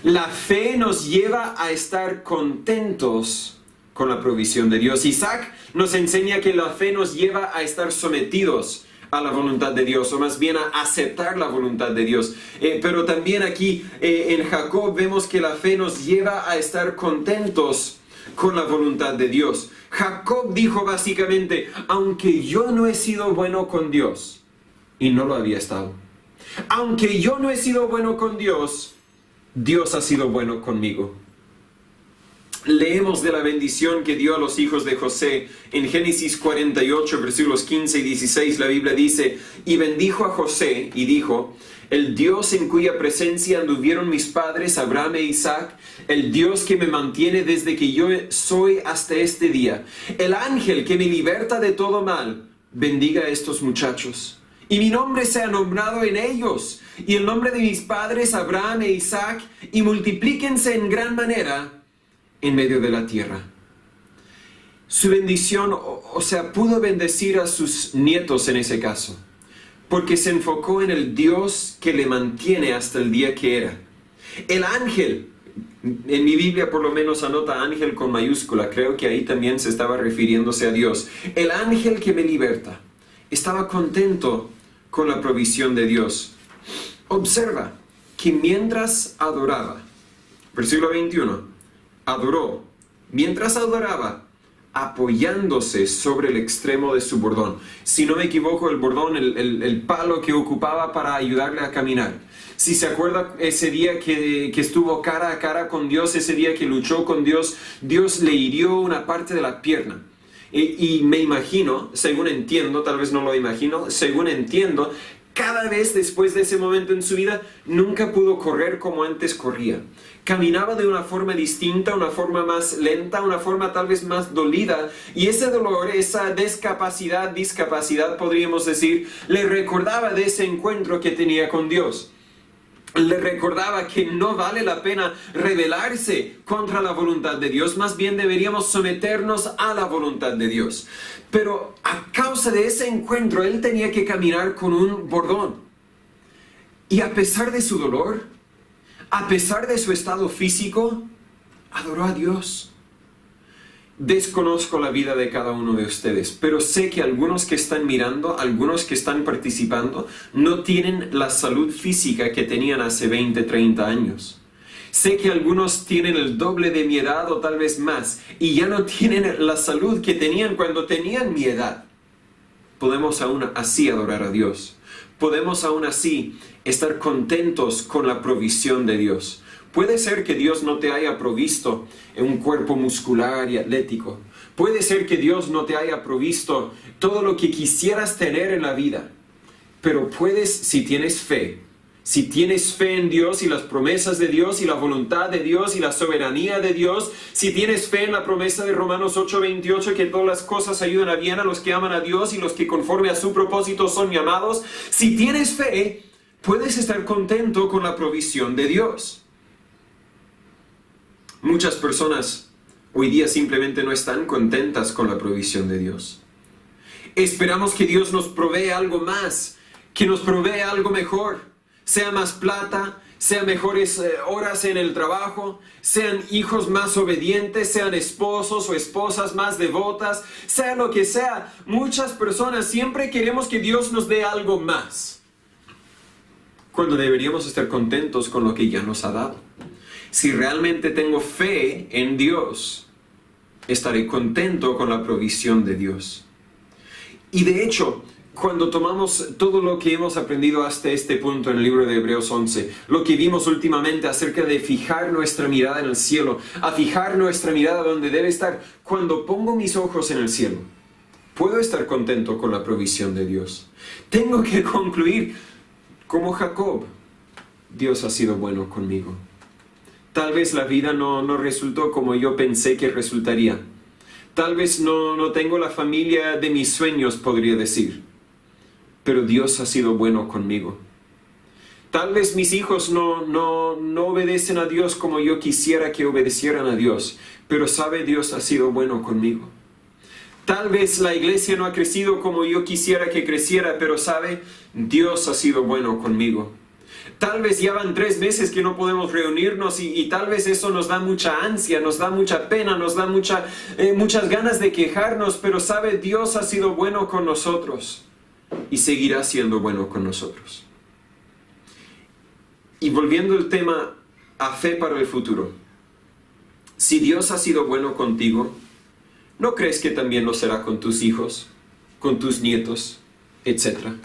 Speaker 1: La fe nos lleva a estar contentos con la provisión de Dios. Isaac nos enseña que la fe nos lleva a estar sometidos a la voluntad de Dios, o más bien a aceptar la voluntad de Dios. Pero también aquí en Jacob vemos que la fe nos lleva a estar contentos con la voluntad de Dios. Jacob dijo básicamente: aunque yo no he sido bueno con Dios, y no lo había estado, aunque yo no he sido bueno con Dios, Dios ha sido bueno conmigo. Leemos de la bendición que dio a los hijos de José en Génesis 48, versículos 15 y 16. La Biblia dice: y bendijo a José y dijo: el Dios en cuya presencia anduvieron mis padres Abraham e Isaac, el Dios que me mantiene desde que yo soy hasta este día, el ángel que me liberta de todo mal, bendiga a estos muchachos. Y mi nombre sea nombrado en ellos, y el nombre de mis padres Abraham e Isaac, y multiplíquense en gran manera en medio de la tierra. Su bendición, pudo bendecir a sus nietos en ese caso, porque se enfocó en el Dios que le mantiene hasta el día que era. El ángel, en mi Biblia por lo menos anota ángel con mayúscula, creo que ahí también se estaba refiriéndose a Dios. El ángel que me liberta. Estaba contento con la provisión de Dios. Observa que mientras adoraba, versículo 21, adoró, mientras adoraba, apoyándose sobre el extremo de su bordón. Si no me equivoco, el bordón, el palo que ocupaba para ayudarle a caminar. Si se acuerda ese día que estuvo cara a cara con Dios, ese día que luchó con Dios, Dios le hirió una parte de la pierna. Y me imagino, según entiendo, tal vez no lo imagino, según entiendo, cada vez después de ese momento en su vida, nunca pudo correr como antes corría. Caminaba de una forma distinta, una forma más lenta, una forma tal vez más dolida. Y ese dolor, esa discapacidad podríamos decir, le recordaba de ese encuentro que tenía con Dios. Le recordaba que no vale la pena rebelarse contra la voluntad de Dios, más bien deberíamos someternos a la voluntad de Dios. Pero a causa de ese encuentro, él tenía que caminar con un bordón. Y a pesar de su dolor, a pesar de su estado físico, adoró a Dios. desconozco la vida de cada uno de ustedes, pero sé que algunos que están mirando, algunos que están participando, no tienen la salud física que tenían hace 20, 30 años. Sé que algunos tienen el doble de mi edad o tal vez más, y ya no tienen la salud que tenían cuando tenían mi edad. Podemos aún así adorar a Dios. Podemos aún así estar contentos con la provisión de Dios. Puede ser que Dios no te haya provisto en un cuerpo muscular y atlético. Puede ser que Dios no te haya provisto todo lo que quisieras tener en la vida. Pero puedes, si tienes fe en Dios y las promesas de Dios y la voluntad de Dios y la soberanía de Dios, si tienes fe en la promesa de Romanos 8:28, que todas las cosas ayudan a bien a los que aman a Dios y los que conforme a su propósito son llamados, si tienes fe, puedes estar contento con la provisión de Dios. Muchas personas hoy día simplemente no están contentas con la provisión de Dios. Esperamos que Dios nos provea algo más, que nos provea algo mejor, sea más plata, sean mejores horas en el trabajo, sean hijos más obedientes, sean esposos o esposas más devotas, sea lo que sea. Muchas personas siempre queremos que Dios nos dé algo más, cuando deberíamos estar contentos con lo que ya nos ha dado. Si realmente tengo fe en Dios, estaré contento con la provisión de Dios. Y de hecho, cuando tomamos todo lo que hemos aprendido hasta este punto en el libro de Hebreos 11, lo que vimos últimamente acerca de fijar nuestra mirada en el cielo, a fijar nuestra mirada donde debe estar, cuando pongo mis ojos en el cielo, puedo estar contento con la provisión de Dios. Tengo que concluir, como Jacob, Dios ha sido bueno conmigo. Tal vez la vida no resultó como yo pensé que resultaría. Tal vez no tengo la familia de mis sueños, podría decir. Pero Dios ha sido bueno conmigo. Tal vez mis hijos no obedecen a Dios como yo quisiera que obedecieran a Dios. Pero sabe, Dios ha sido bueno conmigo. Tal vez la iglesia no ha crecido como yo quisiera que creciera, pero sabe, Dios ha sido bueno conmigo. Tal vez ya van 3 meses que no podemos reunirnos y tal vez eso nos da mucha ansia, nos da mucha pena, nos da muchas ganas de quejarnos, pero sabe, Dios ha sido bueno con nosotros y seguirá siendo bueno con nosotros. Y volviendo al tema a fe para el futuro, si Dios ha sido bueno contigo, ¿no crees que también lo será con tus hijos, con tus nietos, etcétera?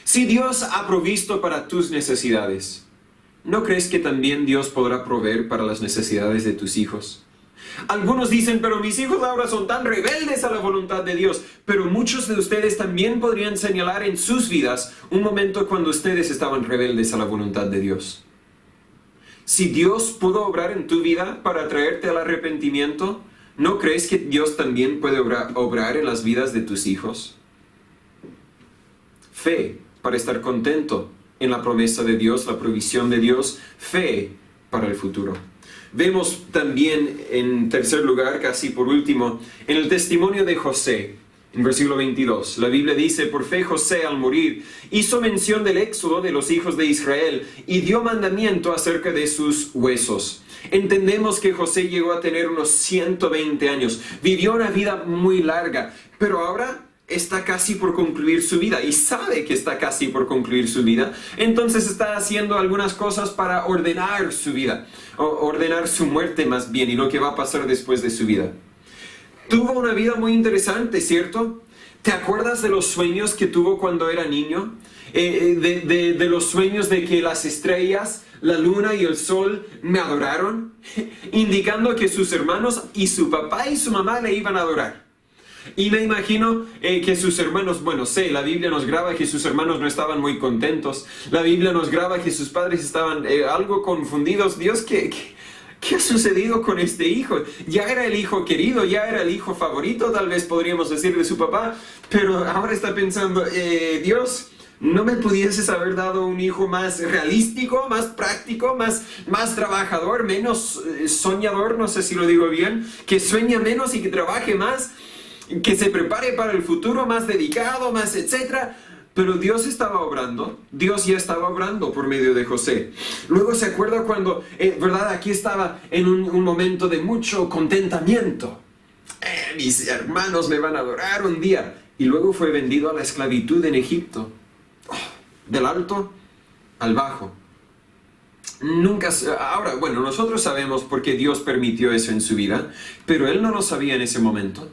Speaker 1: Si Dios ha provisto para tus necesidades, ¿no crees que también Dios podrá proveer para las necesidades de tus hijos? Algunos dicen, pero mis hijos ahora son tan rebeldes a la voluntad de Dios. Pero muchos de ustedes también podrían señalar en sus vidas un momento cuando ustedes estaban rebeldes a la voluntad de Dios. Si Dios pudo obrar en tu vida para traerte al arrepentimiento, ¿no crees que Dios también puede obrar en las vidas de tus hijos? Fe para estar contento en la promesa de Dios, la provisión de Dios, fe para el futuro. Vemos también en tercer lugar, casi por último, en el testimonio de José, en versículo 22. La Biblia dice, por fe José al morir hizo mención del éxodo de los hijos de Israel y dio mandamiento acerca de sus huesos. Entendemos que José llegó a tener unos 120 años, vivió una vida muy larga, pero ahora está casi por concluir su vida y sabe que está casi por concluir su vida. Entonces está haciendo algunas cosas para ordenar su vida, o ordenar su muerte más bien, y lo que va a pasar después de su vida. Tuvo una vida muy interesante, ¿cierto? ¿Te acuerdas de los sueños que tuvo cuando era niño? De los sueños de que las estrellas, la luna y el sol me adoraron, indicando que sus hermanos y su papá y su mamá le iban a adorar. Y me imagino que sus hermanos, la Biblia nos graba que sus hermanos no estaban muy contentos. La Biblia nos graba que sus padres estaban algo confundidos. Dios, ¿qué ha sucedido con este hijo? Ya era el hijo querido, ya era el hijo favorito, tal vez podríamos decir, de su papá. Pero ahora está pensando, Dios, ¿no me pudieses haber dado un hijo más realístico, más práctico, más trabajador, menos soñador? No sé si lo digo bien. Que sueña menos y que trabaje más. Que se prepare para el futuro, más dedicado, más etcétera. Pero Dios estaba obrando, Dios ya estaba obrando por medio de José. Luego se acuerda cuando, ¿verdad? Aquí estaba en un momento de mucho contentamiento. mis hermanos me van a adorar un día. Y luego fue vendido a la esclavitud en Egipto. Del alto al bajo. Ahora, bueno, nosotros sabemos por qué Dios permitió eso en su vida, pero él no lo sabía en ese momento.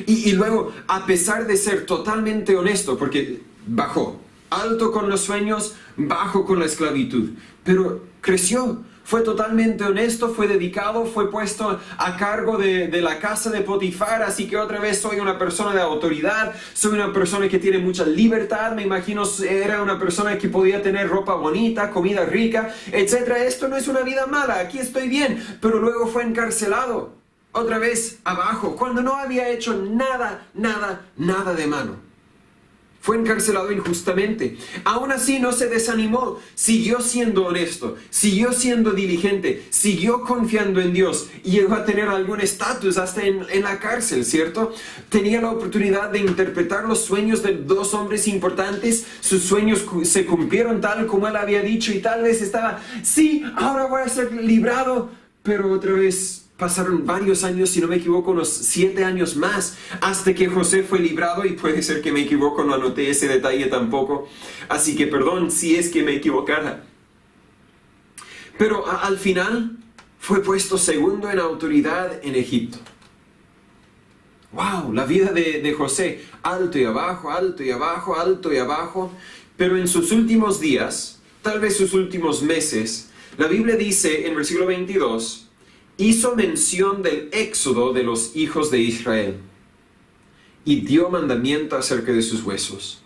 Speaker 1: Y luego, a pesar de ser totalmente honesto, porque bajó, alto con los sueños, bajo con la esclavitud, pero creció. Fue totalmente honesto, fue dedicado, fue puesto a cargo de la casa de Potifar, así que otra vez soy una persona de autoridad, soy una persona que tiene mucha libertad, me imagino era una persona que podía tener ropa bonita, comida rica, etc. Esto no es una vida mala, aquí estoy bien, pero luego fue encarcelado, otra vez abajo, cuando no había hecho nada de malo. Fue encarcelado injustamente. Aún así no se desanimó. Siguió siendo honesto. Siguió siendo diligente. Siguió confiando en Dios. Y llegó a tener algún estatus hasta en la cárcel, ¿cierto? Tenía la oportunidad de interpretar los sueños de dos hombres importantes. Sus sueños se cumplieron tal como él había dicho. Y tal vez estaba, sí, ahora voy a ser librado. Pero otra vez pasaron varios años, si no me equivoco, unos 7 años más, hasta que José fue librado, y puede ser que me equivoco, no anoté ese detalle tampoco, así que perdón si es que me equivocara. Pero al final fue puesto segundo en autoridad en Egipto. ¡Wow! La vida de José, alto y abajo, alto y abajo, alto y abajo, pero en sus últimos días, tal vez sus últimos meses, la Biblia dice en versículo 22, hizo mención del éxodo de los hijos de Israel y dio mandamiento acerca de sus huesos.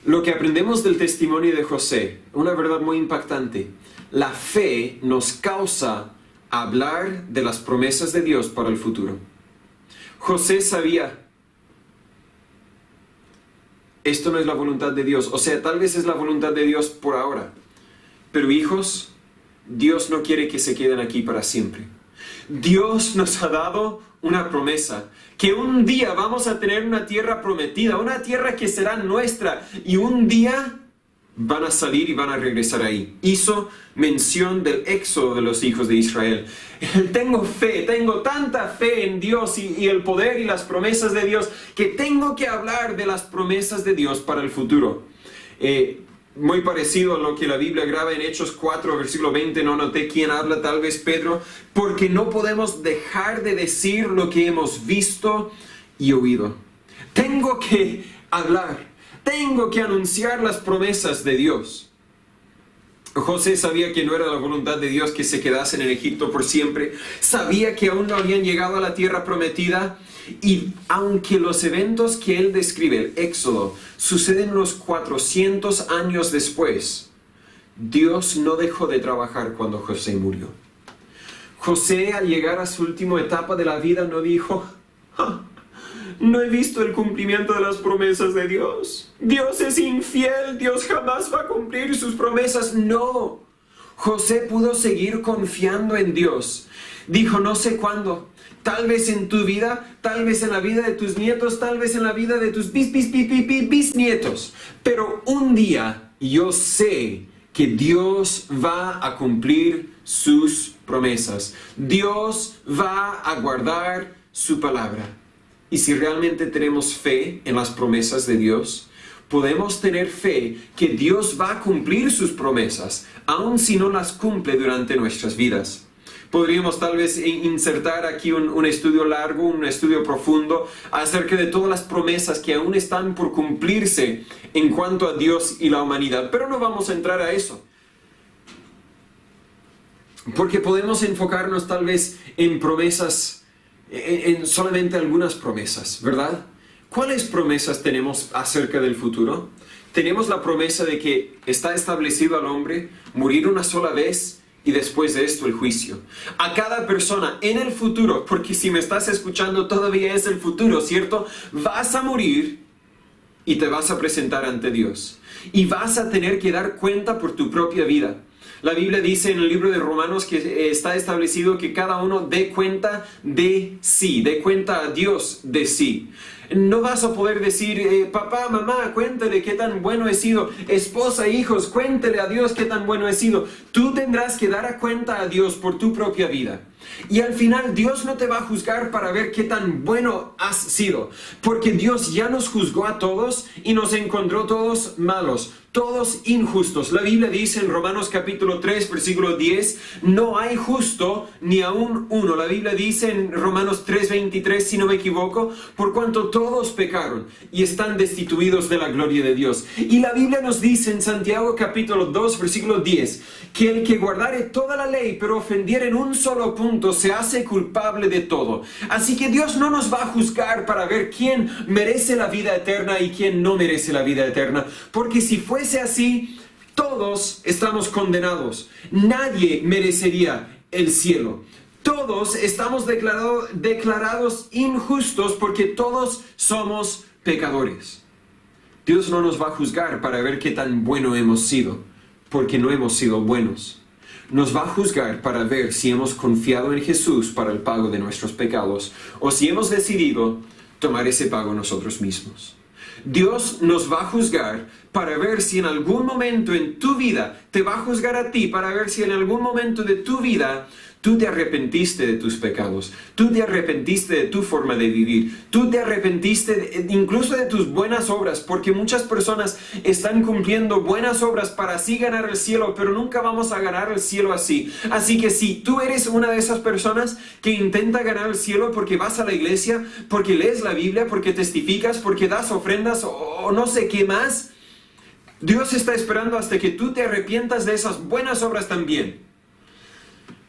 Speaker 1: Lo que aprendemos del testimonio de José, una verdad muy impactante, la fe nos causa hablar de las promesas de Dios para el futuro. José sabía, esto no es la voluntad de Dios, o sea, tal vez es la voluntad de Dios por ahora, pero hijos, Dios no quiere que se queden aquí para siempre. Dios nos ha dado una promesa, que un día vamos a tener una tierra prometida, una tierra que será nuestra, y un día van a salir y van a regresar ahí. Hizo mención del éxodo de los hijos de Israel. Tengo fe, tengo tanta fe en Dios y el poder y las promesas de Dios, que tengo que hablar de las promesas de Dios para el futuro. Muy parecido a lo que la Biblia graba en Hechos 4, versículo 20, no noté quién habla, tal vez Pedro, porque no podemos dejar de decir lo que hemos visto y oído. Tengo que hablar, tengo que anunciar las promesas de Dios. José sabía que no era la voluntad de Dios que se quedasen en Egipto por siempre, sabía que aún no habían llegado a la tierra prometida. Y aunque los eventos que él describe, el éxodo, suceden unos 400 años después, Dios no dejó de trabajar cuando José murió. José, al llegar a su última etapa de la vida, no dijo, no he visto el cumplimiento de las promesas de Dios. Dios es infiel, Dios jamás va a cumplir sus promesas. No, José pudo seguir confiando en Dios. Dijo, no sé cuándo. Tal vez en tu vida, tal vez en la vida de tus nietos, tal vez en la vida de tus bisnietos. Pero un día yo sé que Dios va a cumplir sus promesas. Dios va a guardar su palabra. Y si realmente tenemos fe en las promesas de Dios, podemos tener fe que Dios va a cumplir sus promesas, aun si no las cumple durante nuestras vidas. Podríamos tal vez insertar aquí un estudio largo, un estudio profundo acerca de todas las promesas que aún están por cumplirse en cuanto a Dios y la humanidad. Pero no vamos a entrar a eso. Porque podemos enfocarnos tal vez en promesas, en solamente algunas promesas, ¿verdad? ¿Cuáles promesas tenemos acerca del futuro? Tenemos la promesa de que está establecido al hombre morir una sola vez, y después de esto el juicio. A cada persona en el futuro, porque si me estás escuchando todavía es el futuro, ¿cierto? Vas a morir y te vas a presentar ante Dios. Y vas a tener que dar cuenta por tu propia vida. La Biblia dice en el libro de Romanos que está establecido que cada uno dé cuenta de sí, dé cuenta a Dios de sí. No vas a poder decir, papá, mamá, cuéntale qué tan bueno he sido. Esposa, hijos, cuéntele a Dios qué tan bueno he sido. Tú tendrás que dar cuenta a Dios por tu propia vida. Y al final Dios no te va a juzgar para ver qué tan bueno has sido, porque Dios ya nos juzgó a todos y nos encontró todos malos, todos injustos. La Biblia dice en Romanos capítulo 3, versículo 10, no hay justo ni aún uno. La Biblia dice en Romanos 3, 23, si no me equivoco, por cuanto todos pecaron y están destituidos de la gloria de Dios. Y la Biblia nos dice en Santiago capítulo 2, versículo 10, que el que guardare toda la ley, pero ofendiere en un solo punto, se hace culpable de todo. Así que Dios no nos va a juzgar para ver quién merece la vida eterna y quién no merece la vida eterna, porque si fuese así, todos estamos condenados. Nadie merecería el cielo. Todos estamos declarados injustos porque todos somos pecadores. Dios no nos va a juzgar para ver qué tan bueno hemos sido, porque no hemos sido buenos. Nos va a juzgar para ver si hemos confiado en Jesús para el pago de nuestros pecados o si hemos decidido tomar ese pago nosotros mismos. Dios nos va a juzgar para ver si en algún momento en tu vida, te va a juzgar a ti para ver si en algún momento de tu vida tú te arrepentiste de tus pecados, tú te arrepentiste de tu forma de vivir, tú te arrepentiste incluso de tus buenas obras, porque muchas personas están cumpliendo buenas obras para así ganar el cielo, pero nunca vamos a ganar el cielo así. Así que si tú eres una de esas personas que intenta ganar el cielo porque vas a la iglesia, porque lees la Biblia, porque testificas, porque das ofrendas o no sé qué más, Dios está esperando hasta que tú te arrepientas de esas buenas obras también.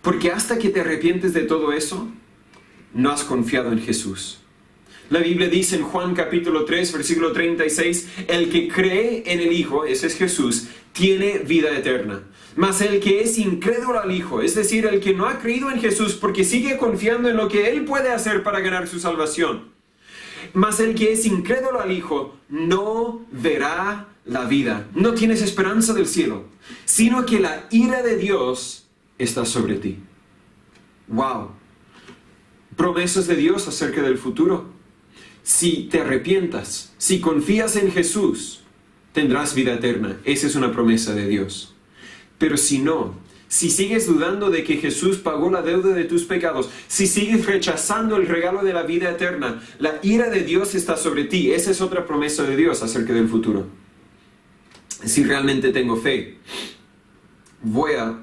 Speaker 1: Porque hasta que te arrepientes de todo eso, no has confiado en Jesús. La Biblia dice en Juan capítulo 3, versículo 36, el que cree en el Hijo, ese es Jesús, tiene vida eterna. Mas el que es incrédulo al Hijo, es decir, el que no ha creído en Jesús porque sigue confiando en lo que Él puede hacer para ganar su salvación. Mas el que es incrédulo al Hijo no verá la vida. No tienes esperanza del cielo, sino que la ira de Dios está sobre ti. Wow. Promesas de Dios acerca del futuro. Si te arrepientas, si confías en Jesús, tendrás vida eterna. Esa es una promesa de Dios. Pero si no, si sigues dudando de que Jesús pagó la deuda de tus pecados, si sigues rechazando el regalo de la vida eterna, la ira de Dios está sobre ti. Esa es otra promesa de Dios acerca del futuro. Si realmente tengo fe, voy a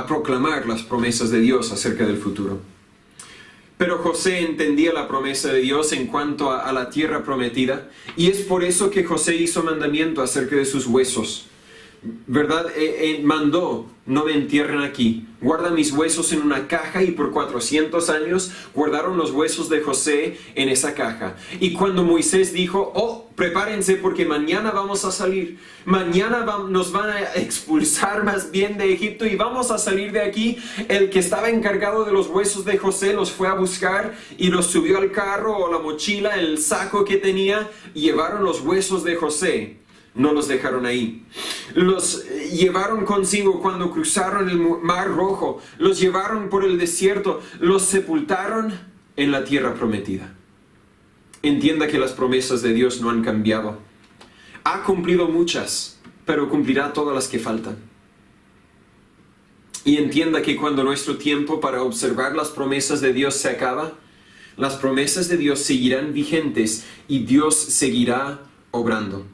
Speaker 1: proclamar las promesas de Dios acerca del futuro. Pero José entendía la promesa de Dios en cuanto a la tierra prometida, y es por eso que José hizo mandamiento acerca de sus huesos. ¿Verdad? Mandó, no me entierren aquí, guarda mis huesos en una caja, y por 400 años guardaron los huesos de José en esa caja. Y cuando Moisés dijo, oh, prepárense porque mañana vamos a salir, mañana nos van a expulsar más bien de Egipto y vamos a salir de aquí, el que estaba encargado de los huesos de José los fue a buscar y los subió al carro o la mochila, el saco que tenía, y llevaron los huesos de José. No los dejaron ahí. Los llevaron consigo cuando cruzaron el Mar Rojo. Los llevaron por el desierto. Los sepultaron en la tierra prometida. Entienda que las promesas de Dios no han cambiado. Ha cumplido muchas, pero cumplirá todas las que faltan. Y entienda que cuando nuestro tiempo para observar las promesas de Dios se acaba, las promesas de Dios seguirán vigentes y Dios seguirá obrando.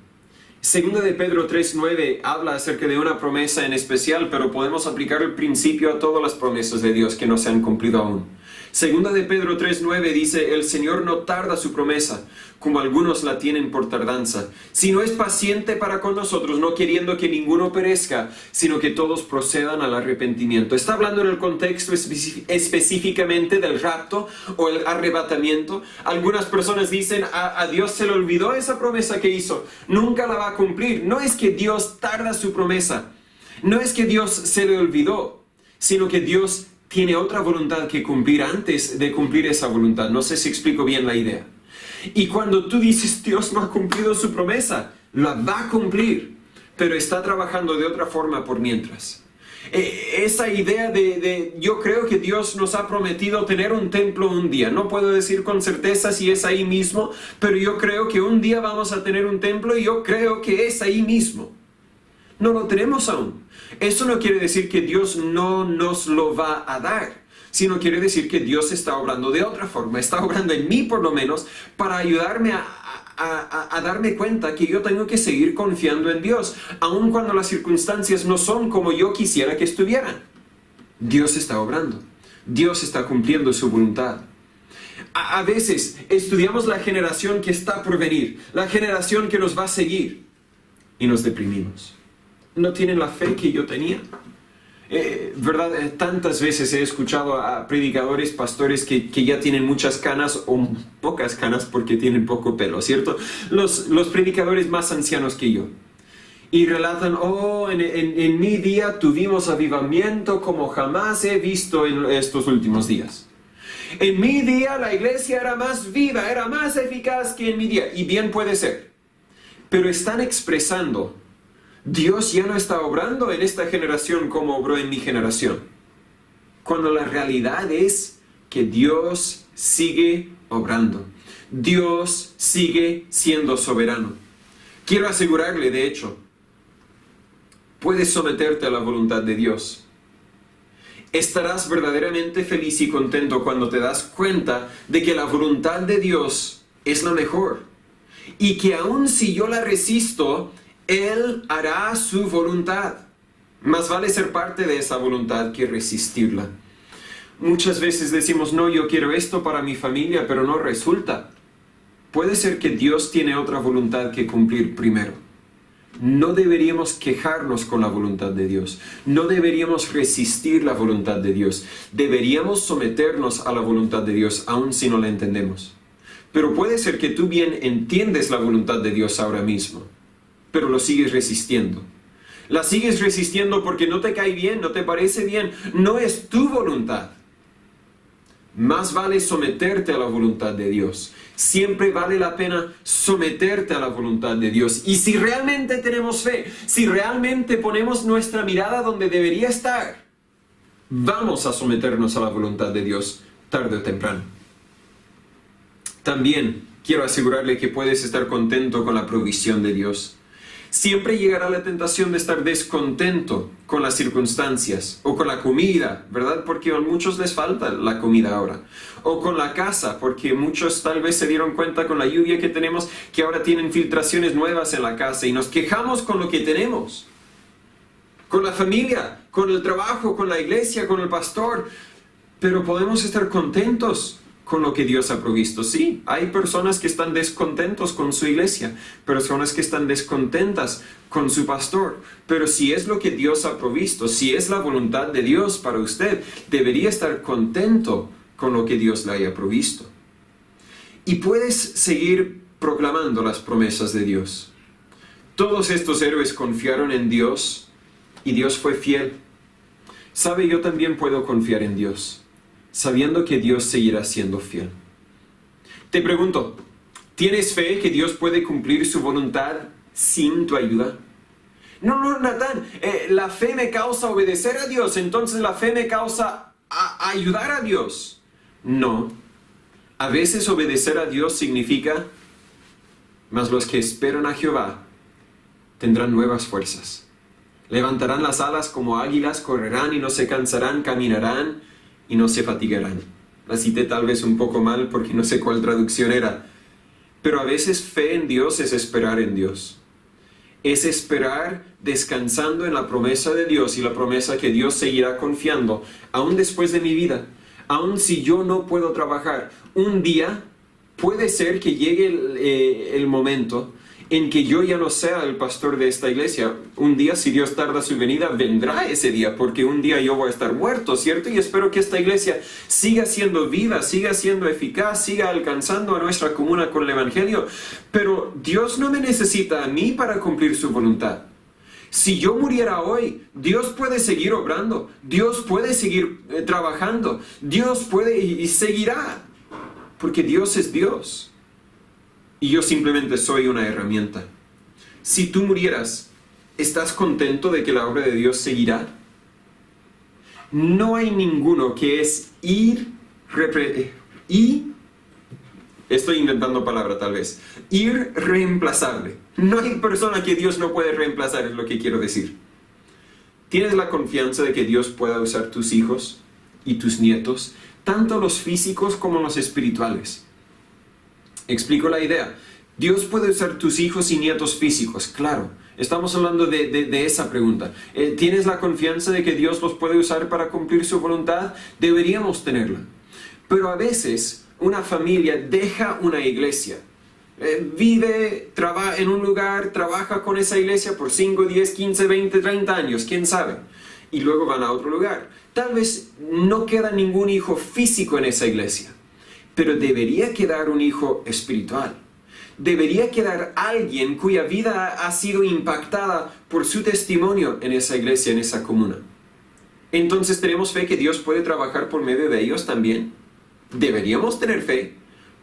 Speaker 1: Segunda de Pedro 3:9 habla acerca de una promesa en especial, pero podemos aplicar el principio a todas las promesas de Dios que no se han cumplido aún. Segunda de Pedro 3:9 dice, el Señor no tarda su promesa, como algunos la tienen por tardanza, sino es paciente para con nosotros, no queriendo que ninguno perezca, sino que todos procedan al arrepentimiento. Está hablando en el contexto específicamente del rapto o el arrebatamiento. Algunas personas dicen, a Dios se le olvidó esa promesa que hizo, nunca la va a cumplir. No es que Dios tarda su promesa, no es que Dios se le olvidó, sino que Dios tiene otra voluntad que cumplir antes de cumplir esa voluntad. No sé si explico bien la idea. Y cuando tú dices, Dios no ha cumplido su promesa, la va a cumplir, pero está trabajando de otra forma por mientras. Esa idea yo creo que Dios nos ha prometido tener un templo un día. No puedo decir con certeza si es ahí mismo, pero yo creo que un día vamos a tener un templo y yo creo que es ahí mismo. No lo tenemos aún. Eso no quiere decir que Dios no nos lo va a dar, sino quiere decir que Dios está obrando de otra forma. Está obrando en mí por lo menos para ayudarme a darme cuenta que yo tengo que seguir confiando en Dios, aun cuando las circunstancias no son como yo quisiera que estuvieran. Dios está obrando. Dios está cumpliendo su voluntad. A veces estudiamos la generación que está por venir, la generación que nos va a seguir, y nos deprimimos. No tienen la fe que yo tenía. ¿Verdad? Tantas veces he escuchado a predicadores, pastores que ya tienen muchas canas o pocas canas porque tienen poco pelo, ¿cierto? Los predicadores más ancianos que yo. Y relatan, en mi día tuvimos avivamiento como jamás he visto en estos últimos días. En mi día la iglesia era más viva, era más eficaz que en mi día. Y bien puede ser. Pero están expresando, Dios ya no está obrando en esta generación como obró en mi generación. Cuando la realidad es que Dios sigue obrando. Dios sigue siendo soberano. Quiero asegurarle, de hecho, puedes someterte a la voluntad de Dios. Estarás verdaderamente feliz y contento cuando te das cuenta de que la voluntad de Dios es la mejor. Y que aun si yo la resisto, Él hará su voluntad. Más vale ser parte de esa voluntad que resistirla. Muchas veces decimos, no, yo quiero esto para mi familia, pero no resulta. Puede ser que Dios tiene otra voluntad que cumplir primero. No deberíamos quejarnos con la voluntad de Dios. No deberíamos resistir la voluntad de Dios. Deberíamos someternos a la voluntad de Dios, aun si no la entendemos. Pero puede ser que tú bien entiendes la voluntad de Dios ahora mismo, pero lo sigues resistiendo. La sigues resistiendo porque no te cae bien, no te parece bien. No es tu voluntad. Más vale someterte a la voluntad de Dios. Siempre vale la pena someterte a la voluntad de Dios. Y si realmente tenemos fe, si realmente ponemos nuestra mirada donde debería estar, vamos a someternos a la voluntad de Dios tarde o temprano. También quiero asegurarle que puedes estar contento con la provisión de Dios. Siempre llegará la tentación de estar descontento con las circunstancias o con la comida, ¿verdad? Porque a muchos les falta la comida ahora. O con la casa, porque muchos tal vez se dieron cuenta con la lluvia que tenemos que ahora tienen filtraciones nuevas en la casa y nos quejamos con lo que tenemos. Con la familia, con el trabajo, con la iglesia, con el pastor. Pero podemos estar contentos con lo que Dios ha provisto. Sí, hay personas que están descontentos con su iglesia, personas que están descontentas con su pastor, pero si es lo que Dios ha provisto, si es la voluntad de Dios para usted, debería estar contento con lo que Dios le haya provisto. Y puedes seguir proclamando las promesas de Dios. Todos estos héroes confiaron en Dios y Dios fue fiel. ¿Sabe? Yo también puedo confiar en Dios, sabiendo que Dios seguirá siendo fiel. Te pregunto, ¿tienes fe que Dios puede cumplir su voluntad sin tu ayuda? No, Natán, la fe me causa obedecer a Dios, entonces la fe me causa ayudar a Dios. No, a veces obedecer a Dios significa, mas los que esperan a Jehová tendrán nuevas fuerzas. Levantarán las alas como águilas, correrán y no se cansarán, caminarán y no se fatigarán. La cité tal vez un poco mal porque no sé cuál traducción era. Pero a veces fe en Dios es esperar en Dios. Es esperar descansando en la promesa de Dios y la promesa que Dios seguirá confiando, aún después de mi vida. Aún si yo no puedo trabajar, un día puede ser que llegue el momento en que yo ya no sea el pastor de esta iglesia. Un día, si Dios tarda su venida, vendrá ese día, porque un día yo voy a estar muerto, ¿cierto? Y espero que esta iglesia siga siendo viva, siga siendo eficaz, siga alcanzando a nuestra comuna con el Evangelio. Pero Dios no me necesita a mí para cumplir su voluntad. Si yo muriera hoy, Dios puede seguir obrando, Dios puede seguir trabajando, Dios puede y seguirá, porque Dios es Dios. Y yo simplemente soy una herramienta. Si tú murieras, ¿estás contento de que la obra de Dios seguirá? no hay ninguno que es estoy inventando palabra tal vez, irreemplazable. No hay persona que Dios no puede reemplazar, es lo que quiero decir. ¿Tienes la confianza de que Dios pueda usar tus hijos y tus nietos, tanto los físicos como los espirituales? Explico la idea. Dios puede usar tus hijos y nietos físicos, claro. Estamos hablando de esa pregunta. ¿Tienes la confianza de que Dios los puede usar para cumplir su voluntad? Deberíamos tenerla. Pero a veces una familia deja una iglesia. Trabaja en un lugar, trabaja con esa iglesia por 5, 10, 15, 20, 30 años, quién sabe. Y luego van a otro lugar. Tal vez no queda ningún hijo físico en esa iglesia, pero debería quedar un hijo espiritual. Debería quedar alguien cuya vida ha sido impactada por su testimonio en esa iglesia, en esa comuna. Entonces, ¿tenemos fe que Dios puede trabajar por medio de ellos también? Deberíamos tener fe,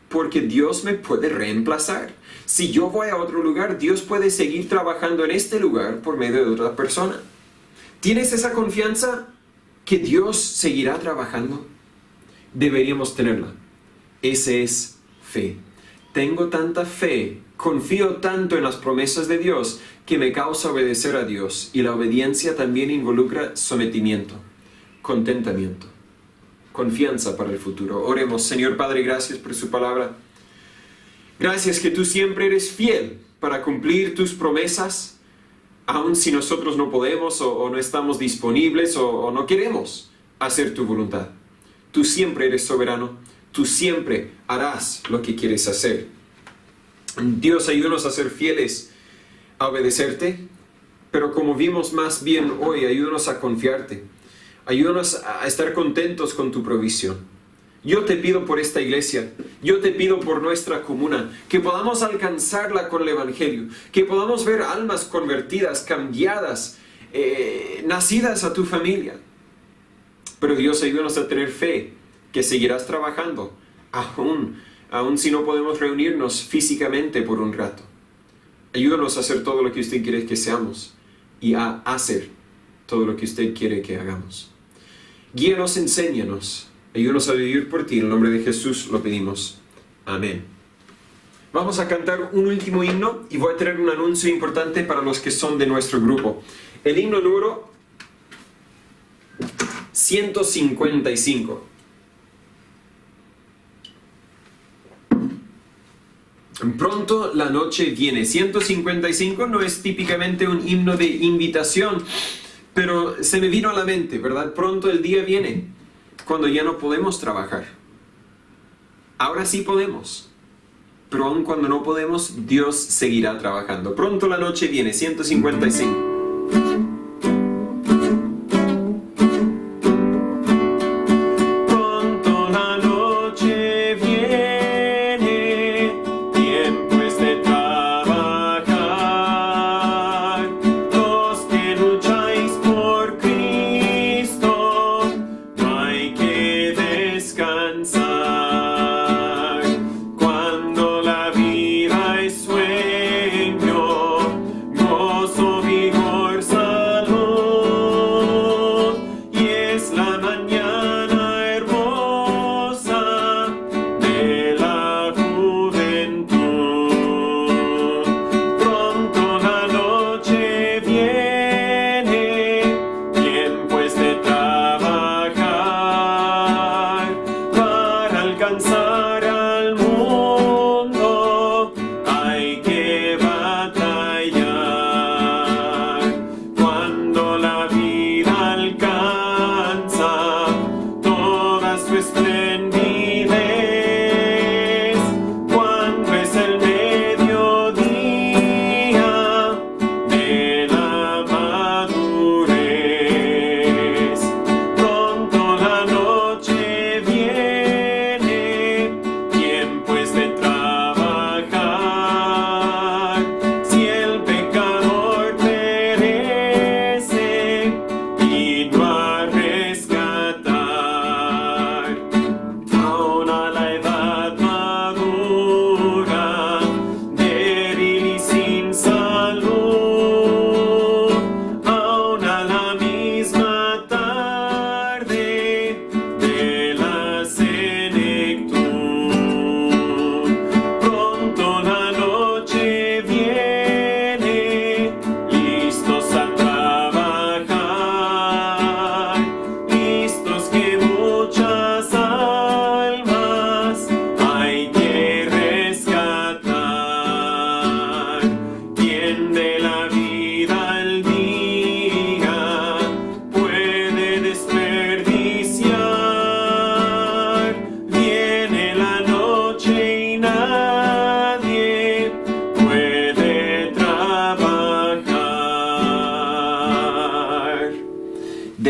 Speaker 1: porque Dios me puede reemplazar. Si yo voy a otro lugar, Dios puede seguir trabajando en este lugar por medio de otra persona. ¿Tienes esa confianza que Dios seguirá trabajando? Deberíamos tenerla. Ese es fe. Tengo tanta fe, confío tanto en las promesas de Dios, que me causa obedecer a Dios. Y la obediencia también involucra sometimiento, contentamiento, confianza para el futuro. Oremos. Señor Padre, gracias por su palabra. Gracias que tú siempre eres fiel para cumplir tus promesas, aun si nosotros no podemos o no estamos disponibles o no queremos hacer tu voluntad. Tú siempre eres soberano. Tú siempre harás lo que quieres hacer. Dios, ayúdanos a ser fieles, a obedecerte, pero como vimos más bien hoy, ayúdanos a confiarte. Ayúdanos a estar contentos con tu provisión. Yo te pido por esta iglesia, yo te pido por nuestra comuna, que podamos alcanzarla con el Evangelio, que podamos ver almas convertidas, cambiadas, nacidas a tu familia. Pero Dios, ayúdanos a tener fe, que seguirás trabajando, aún si no podemos reunirnos físicamente por un rato. Ayúdanos a hacer todo lo que usted quiere que seamos y a hacer todo lo que usted quiere que hagamos. Guíanos, enséñanos, ayúdanos a vivir por ti. En el nombre de Jesús lo pedimos. Amén. Vamos a cantar un último himno y voy a tener un anuncio importante para los que son de nuestro grupo. El himno número 155. Pronto la noche viene. 155 no es típicamente un himno de invitación, pero se me vino a la mente, ¿verdad? Pronto el día viene, cuando ya no podemos trabajar. Ahora sí podemos, pero aun cuando no podemos, Dios seguirá trabajando. Pronto la noche viene. 155.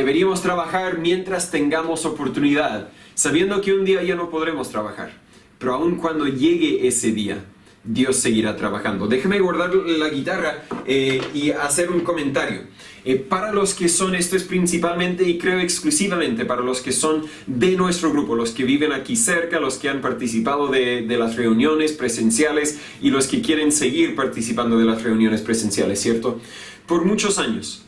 Speaker 1: Deberíamos trabajar mientras tengamos oportunidad, sabiendo que un día ya no podremos trabajar. Pero aun cuando llegue ese día, Dios seguirá trabajando. Déjame guardar la guitarra y hacer un comentario. Para los que son, esto es principalmente y creo exclusivamente para los que son de nuestro grupo, los que viven aquí cerca, los que han participado de las reuniones presenciales y los que quieren seguir participando de las reuniones presenciales, ¿cierto? Por muchos años,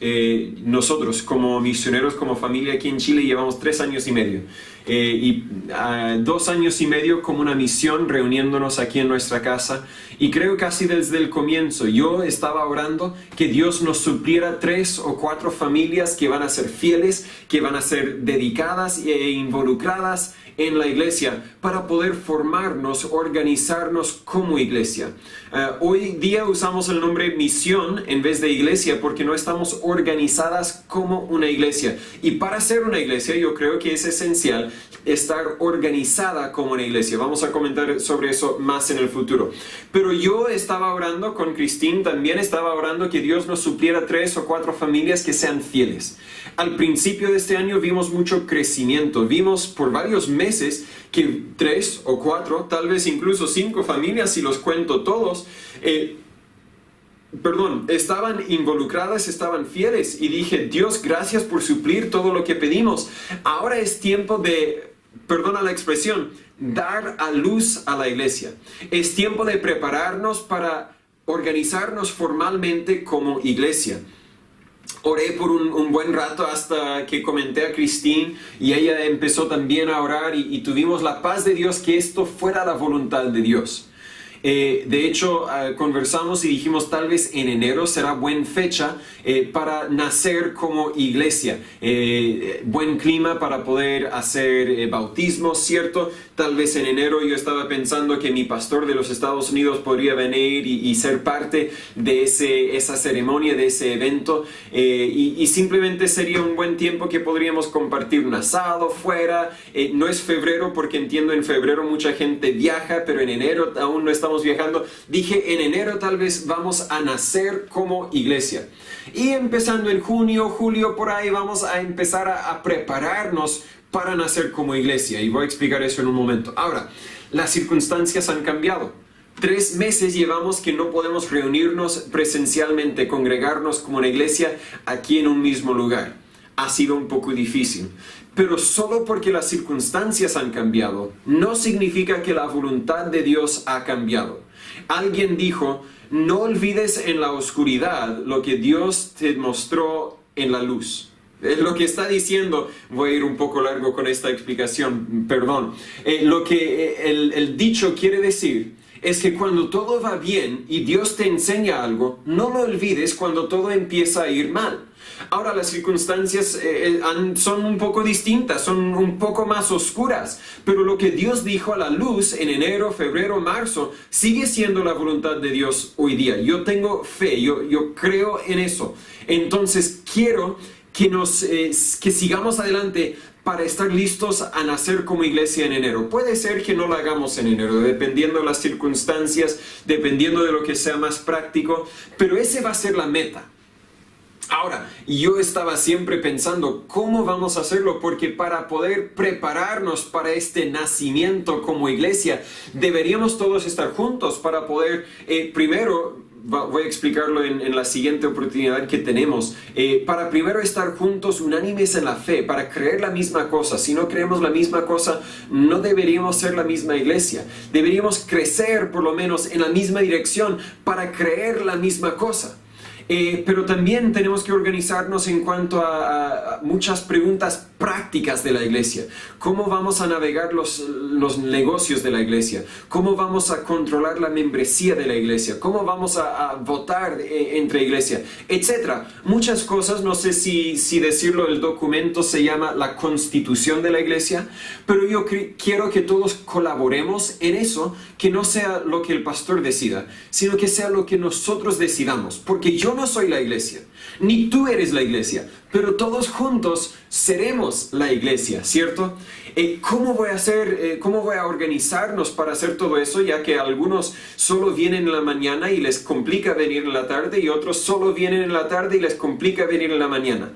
Speaker 1: nosotros como misioneros, como familia aquí en Chile, llevamos 3 años y medio. 2 años y medio como una misión reuniéndonos aquí en nuestra casa, y creo casi desde el comienzo yo estaba orando que Dios nos supliera 3 o 4 familias que van a ser fieles, que van a ser dedicadas e involucradas en la iglesia para poder formarnos, organizarnos como iglesia. Hoy día usamos el nombre misión en vez de iglesia porque no estamos organizadas como una iglesia, y para ser una iglesia yo creo que es esencial estar organizada como una iglesia. Vamos a comentar sobre eso más en el futuro. Pero yo estaba orando con Christine, también estaba orando que Dios nos supliera 3 o 4 familias que sean fieles. Al principio de este año vimos mucho crecimiento, vimos por varios meses que 3 o 4, tal vez incluso 5 familias, si los cuento todos, estaban involucradas, estaban fieles, y dije, Dios, gracias por suplir todo lo que pedimos. Ahora es tiempo de, perdona la expresión, dar a luz a la iglesia. Es tiempo de prepararnos para organizarnos formalmente como iglesia. Oré por un buen rato hasta que comenté a Christine y ella empezó también a orar y tuvimos la paz de Dios, que esto fuera la voluntad de Dios. De hecho, conversamos y dijimos tal vez en enero será buena fecha para nacer como iglesia. Buen clima para poder hacer bautismos, ¿cierto? Tal vez en enero yo estaba pensando que mi pastor de los Estados Unidos podría venir y ser parte de esa ceremonia, de ese evento. Y simplemente sería un buen tiempo que podríamos compartir un asado fuera. No es febrero porque entiendo en febrero mucha gente viaja, pero en enero aún no estamos viajando. Dije, en enero tal vez vamos a nacer como iglesia. Y empezando en junio, julio, por ahí vamos a empezar a prepararnos para nacer como iglesia. Y voy a explicar eso en un momento. Ahora, las circunstancias han cambiado. 3 meses llevamos que no podemos reunirnos presencialmente, congregarnos como una iglesia aquí en un mismo lugar. Ha sido un poco difícil. Pero solo porque las circunstancias han cambiado, no significa que la voluntad de Dios ha cambiado. Alguien dijo, no olvides en la oscuridad lo que Dios te mostró en la luz. Lo que está diciendo, voy a ir un poco largo con esta explicación, perdón. Lo que el dicho quiere decir es que cuando todo va bien y Dios te enseña algo, no lo olvides cuando todo empieza a ir mal. Ahora las circunstancias son un poco distintas, son un poco más oscuras, pero lo que Dios dijo a la luz en enero, febrero, marzo, sigue siendo la voluntad de Dios hoy día. Yo tengo fe, yo creo en eso. Entonces quiero que sigamos adelante para estar listos a nacer como iglesia en enero. Puede ser que no lo hagamos en enero, dependiendo de las circunstancias, dependiendo de lo que sea más práctico, pero ese va a ser la meta. Ahora, yo estaba siempre pensando, ¿cómo vamos a hacerlo? Porque para poder prepararnos para este nacimiento como iglesia, deberíamos todos estar juntos para poder, primero, voy a explicarlo en la siguiente oportunidad que tenemos, para primero estar juntos, unánimes en la fe, para creer la misma cosa. Si no creemos la misma cosa, no deberíamos ser la misma iglesia. Deberíamos crecer por lo menos en la misma dirección para creer la misma cosa. Pero también tenemos que organizarnos en cuanto a muchas preguntas prácticas de la iglesia. ¿Cómo vamos a navegar los negocios de la iglesia? ¿Cómo vamos a controlar la membresía de la iglesia? ¿Cómo vamos a votar entre iglesia? Etcétera. Muchas cosas, no sé si decirlo, el documento se llama la Constitución de la iglesia, pero yo quiero que todos colaboremos en eso, que no sea lo que el pastor decida, sino que sea lo que nosotros decidamos, porque yo no soy la iglesia, ni tú eres la iglesia, pero todos juntos seremos la iglesia, ¿cierto? ¿Cómo voy a organizarnos para hacer todo eso? Ya que algunos solo vienen en la mañana y les complica venir en la tarde, y otros solo vienen en la tarde y les complica venir en la mañana.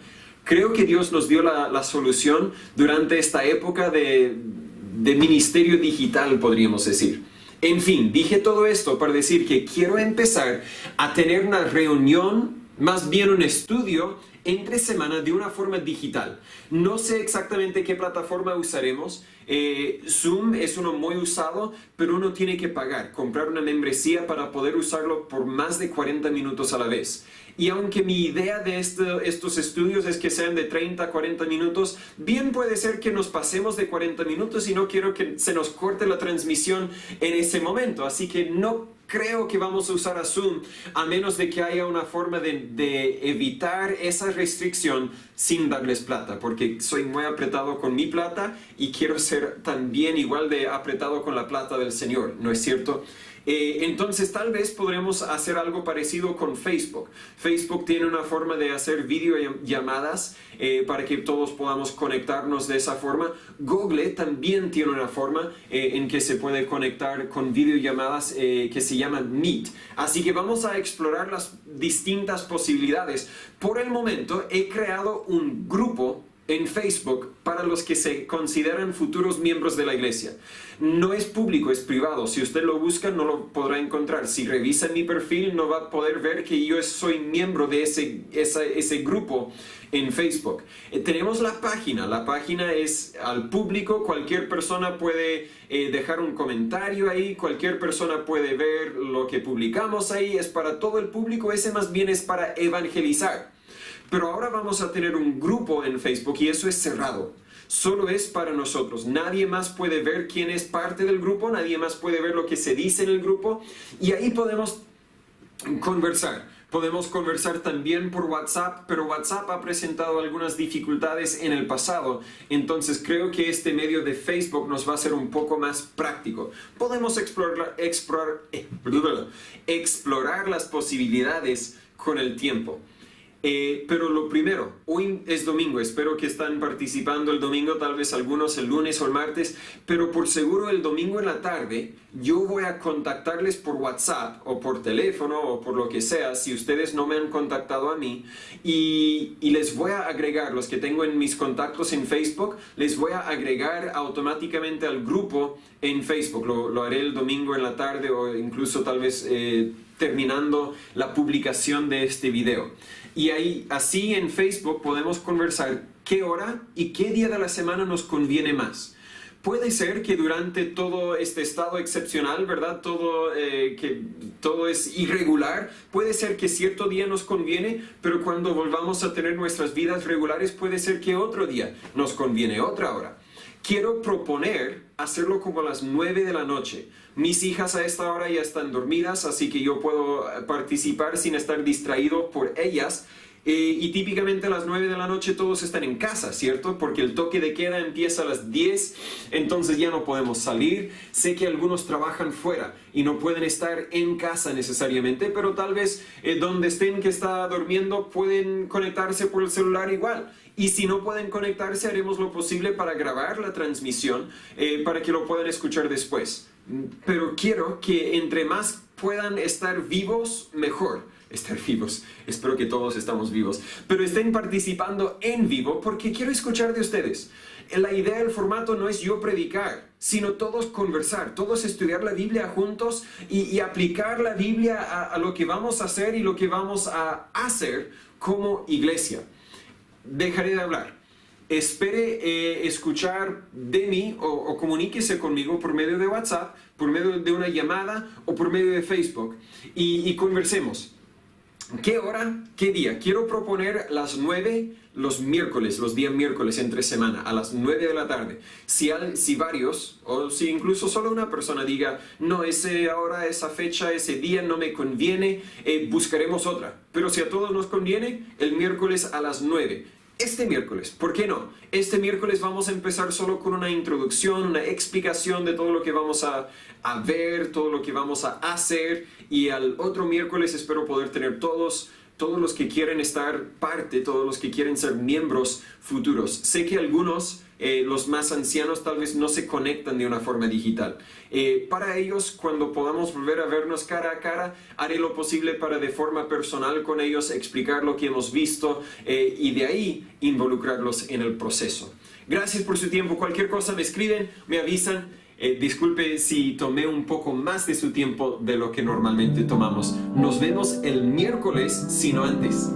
Speaker 1: Creo que Dios nos dio la solución durante esta época de ministerio digital, podríamos decir. En fin, dije todo esto para decir que quiero empezar a tener una reunión, más bien un estudio entre semana de una forma digital. No sé exactamente qué plataforma usaremos. Zoom es uno muy usado, pero uno tiene que comprar una membresía para poder usarlo por más de 40 minutos a la vez. Y aunque mi idea de estos estudios es que sean de 30 a 40 minutos, bien puede ser que nos pasemos de 40 minutos y no quiero que se nos corte la transmisión en ese momento. Así que no creo que vamos a usar a Zoom a menos de que haya una forma de evitar esa restricción sin darles plata, porque soy muy apretado con mi plata y quiero ser también igual de apretado con la plata del Señor, ¿no es cierto? Entonces tal vez podremos hacer algo parecido con Facebook. Facebook tiene una forma de hacer videollamadas para que todos podamos conectarnos de esa forma. Google también tiene una forma en que se puede conectar con videollamadas que se llaman Meet. Así que vamos a explorar las distintas posibilidades. Por el momento he creado un grupo en Facebook para los que se consideran futuros miembros de la iglesia. No es público, es privado. Si usted lo busca, no lo podrá encontrar. Si revisa mi perfil, no va a poder ver que yo soy miembro de ese grupo en Facebook. Tenemos la página. La página es al público. Cualquier persona puede dejar un comentario ahí. Cualquier persona puede ver lo que publicamos ahí. Es para todo el público. Ese más bien es para evangelizar. Pero ahora vamos a tener un grupo en Facebook y eso es cerrado. Solo es para nosotros. Nadie más puede ver quién es parte del grupo, nadie más puede ver lo que se dice en el grupo y ahí podemos conversar. Podemos conversar también por WhatsApp, pero WhatsApp ha presentado algunas dificultades en el pasado. Entonces creo que este medio de Facebook nos va a ser un poco más práctico. Podemos explorar las posibilidades con el tiempo. Pero lo primero, hoy es domingo, espero que están participando el domingo, tal vez algunos el lunes o el martes, pero por seguro el domingo en la tarde yo voy a contactarles por WhatsApp o por teléfono o por lo que sea, si ustedes no me han contactado a mí, y les voy a agregar, los que tengo en mis contactos en Facebook, les voy a agregar automáticamente al grupo en Facebook. Lo haré el domingo en la tarde o incluso tal vez terminando la publicación de este video. Y ahí, así en Facebook podemos conversar qué hora y qué día de la semana nos conviene más. Puede ser que durante todo este estado excepcional, ¿verdad? Que todo es irregular. Puede ser que cierto día nos conviene, pero cuando volvamos a tener nuestras vidas regulares, puede ser que otro día nos conviene, otra hora. Quiero proponer hacerlo como a las 9 de la noche. Mis hijas a esta hora ya están dormidas, así que yo puedo participar sin estar distraído por ellas. Y típicamente a las 9 de la noche todos están en casa, ¿cierto? Porque el toque de queda empieza a las 10, entonces ya no podemos salir. Sé que algunos trabajan fuera y no pueden estar en casa necesariamente, pero tal vez donde estén que está durmiendo pueden conectarse por el celular igual. Y si no pueden conectarse, haremos lo posible para grabar la transmisión para que lo puedan escuchar después. Pero quiero que entre más puedan estar vivos, mejor. Estar vivos, espero que todos estamos vivos, pero estén participando en vivo porque quiero escuchar de ustedes. La idea del formato no es yo predicar, sino todos conversar, todos estudiar la Biblia juntos y aplicar la Biblia a lo que vamos a hacer y lo que vamos a hacer como iglesia. Dejaré de hablar. Espere escuchar de mí o comuníquese conmigo por medio de WhatsApp, por medio de una llamada o por medio de Facebook y conversemos. ¿Qué hora? ¿Qué día? Quiero proponer las 9 los miércoles, los días miércoles entre semana, a las 9 de la tarde. Si varios, o si incluso solo una persona diga, no, esa hora, esa fecha, ese día no me conviene, buscaremos otra. Pero si a todos nos conviene, el miércoles a las 9. Este miércoles, ¿por qué no? Este miércoles vamos a empezar solo con una introducción, una explicación de todo lo que vamos a ver, todo lo que vamos a hacer, y al otro miércoles espero poder tener todos todos los que quieren estar parte, todos los que quieren ser miembros futuros. Sé que algunos, los más ancianos, tal vez no se conectan de una forma digital. Para ellos, cuando podamos volver a vernos cara a cara, haré lo posible para de forma personal con ellos explicar lo que hemos visto y de ahí involucrarlos en el proceso. Gracias por su tiempo. Cualquier cosa me escriben, me avisan. Disculpe si tomé un poco más de su tiempo de lo que normalmente tomamos. Nos vemos el miércoles, si no antes.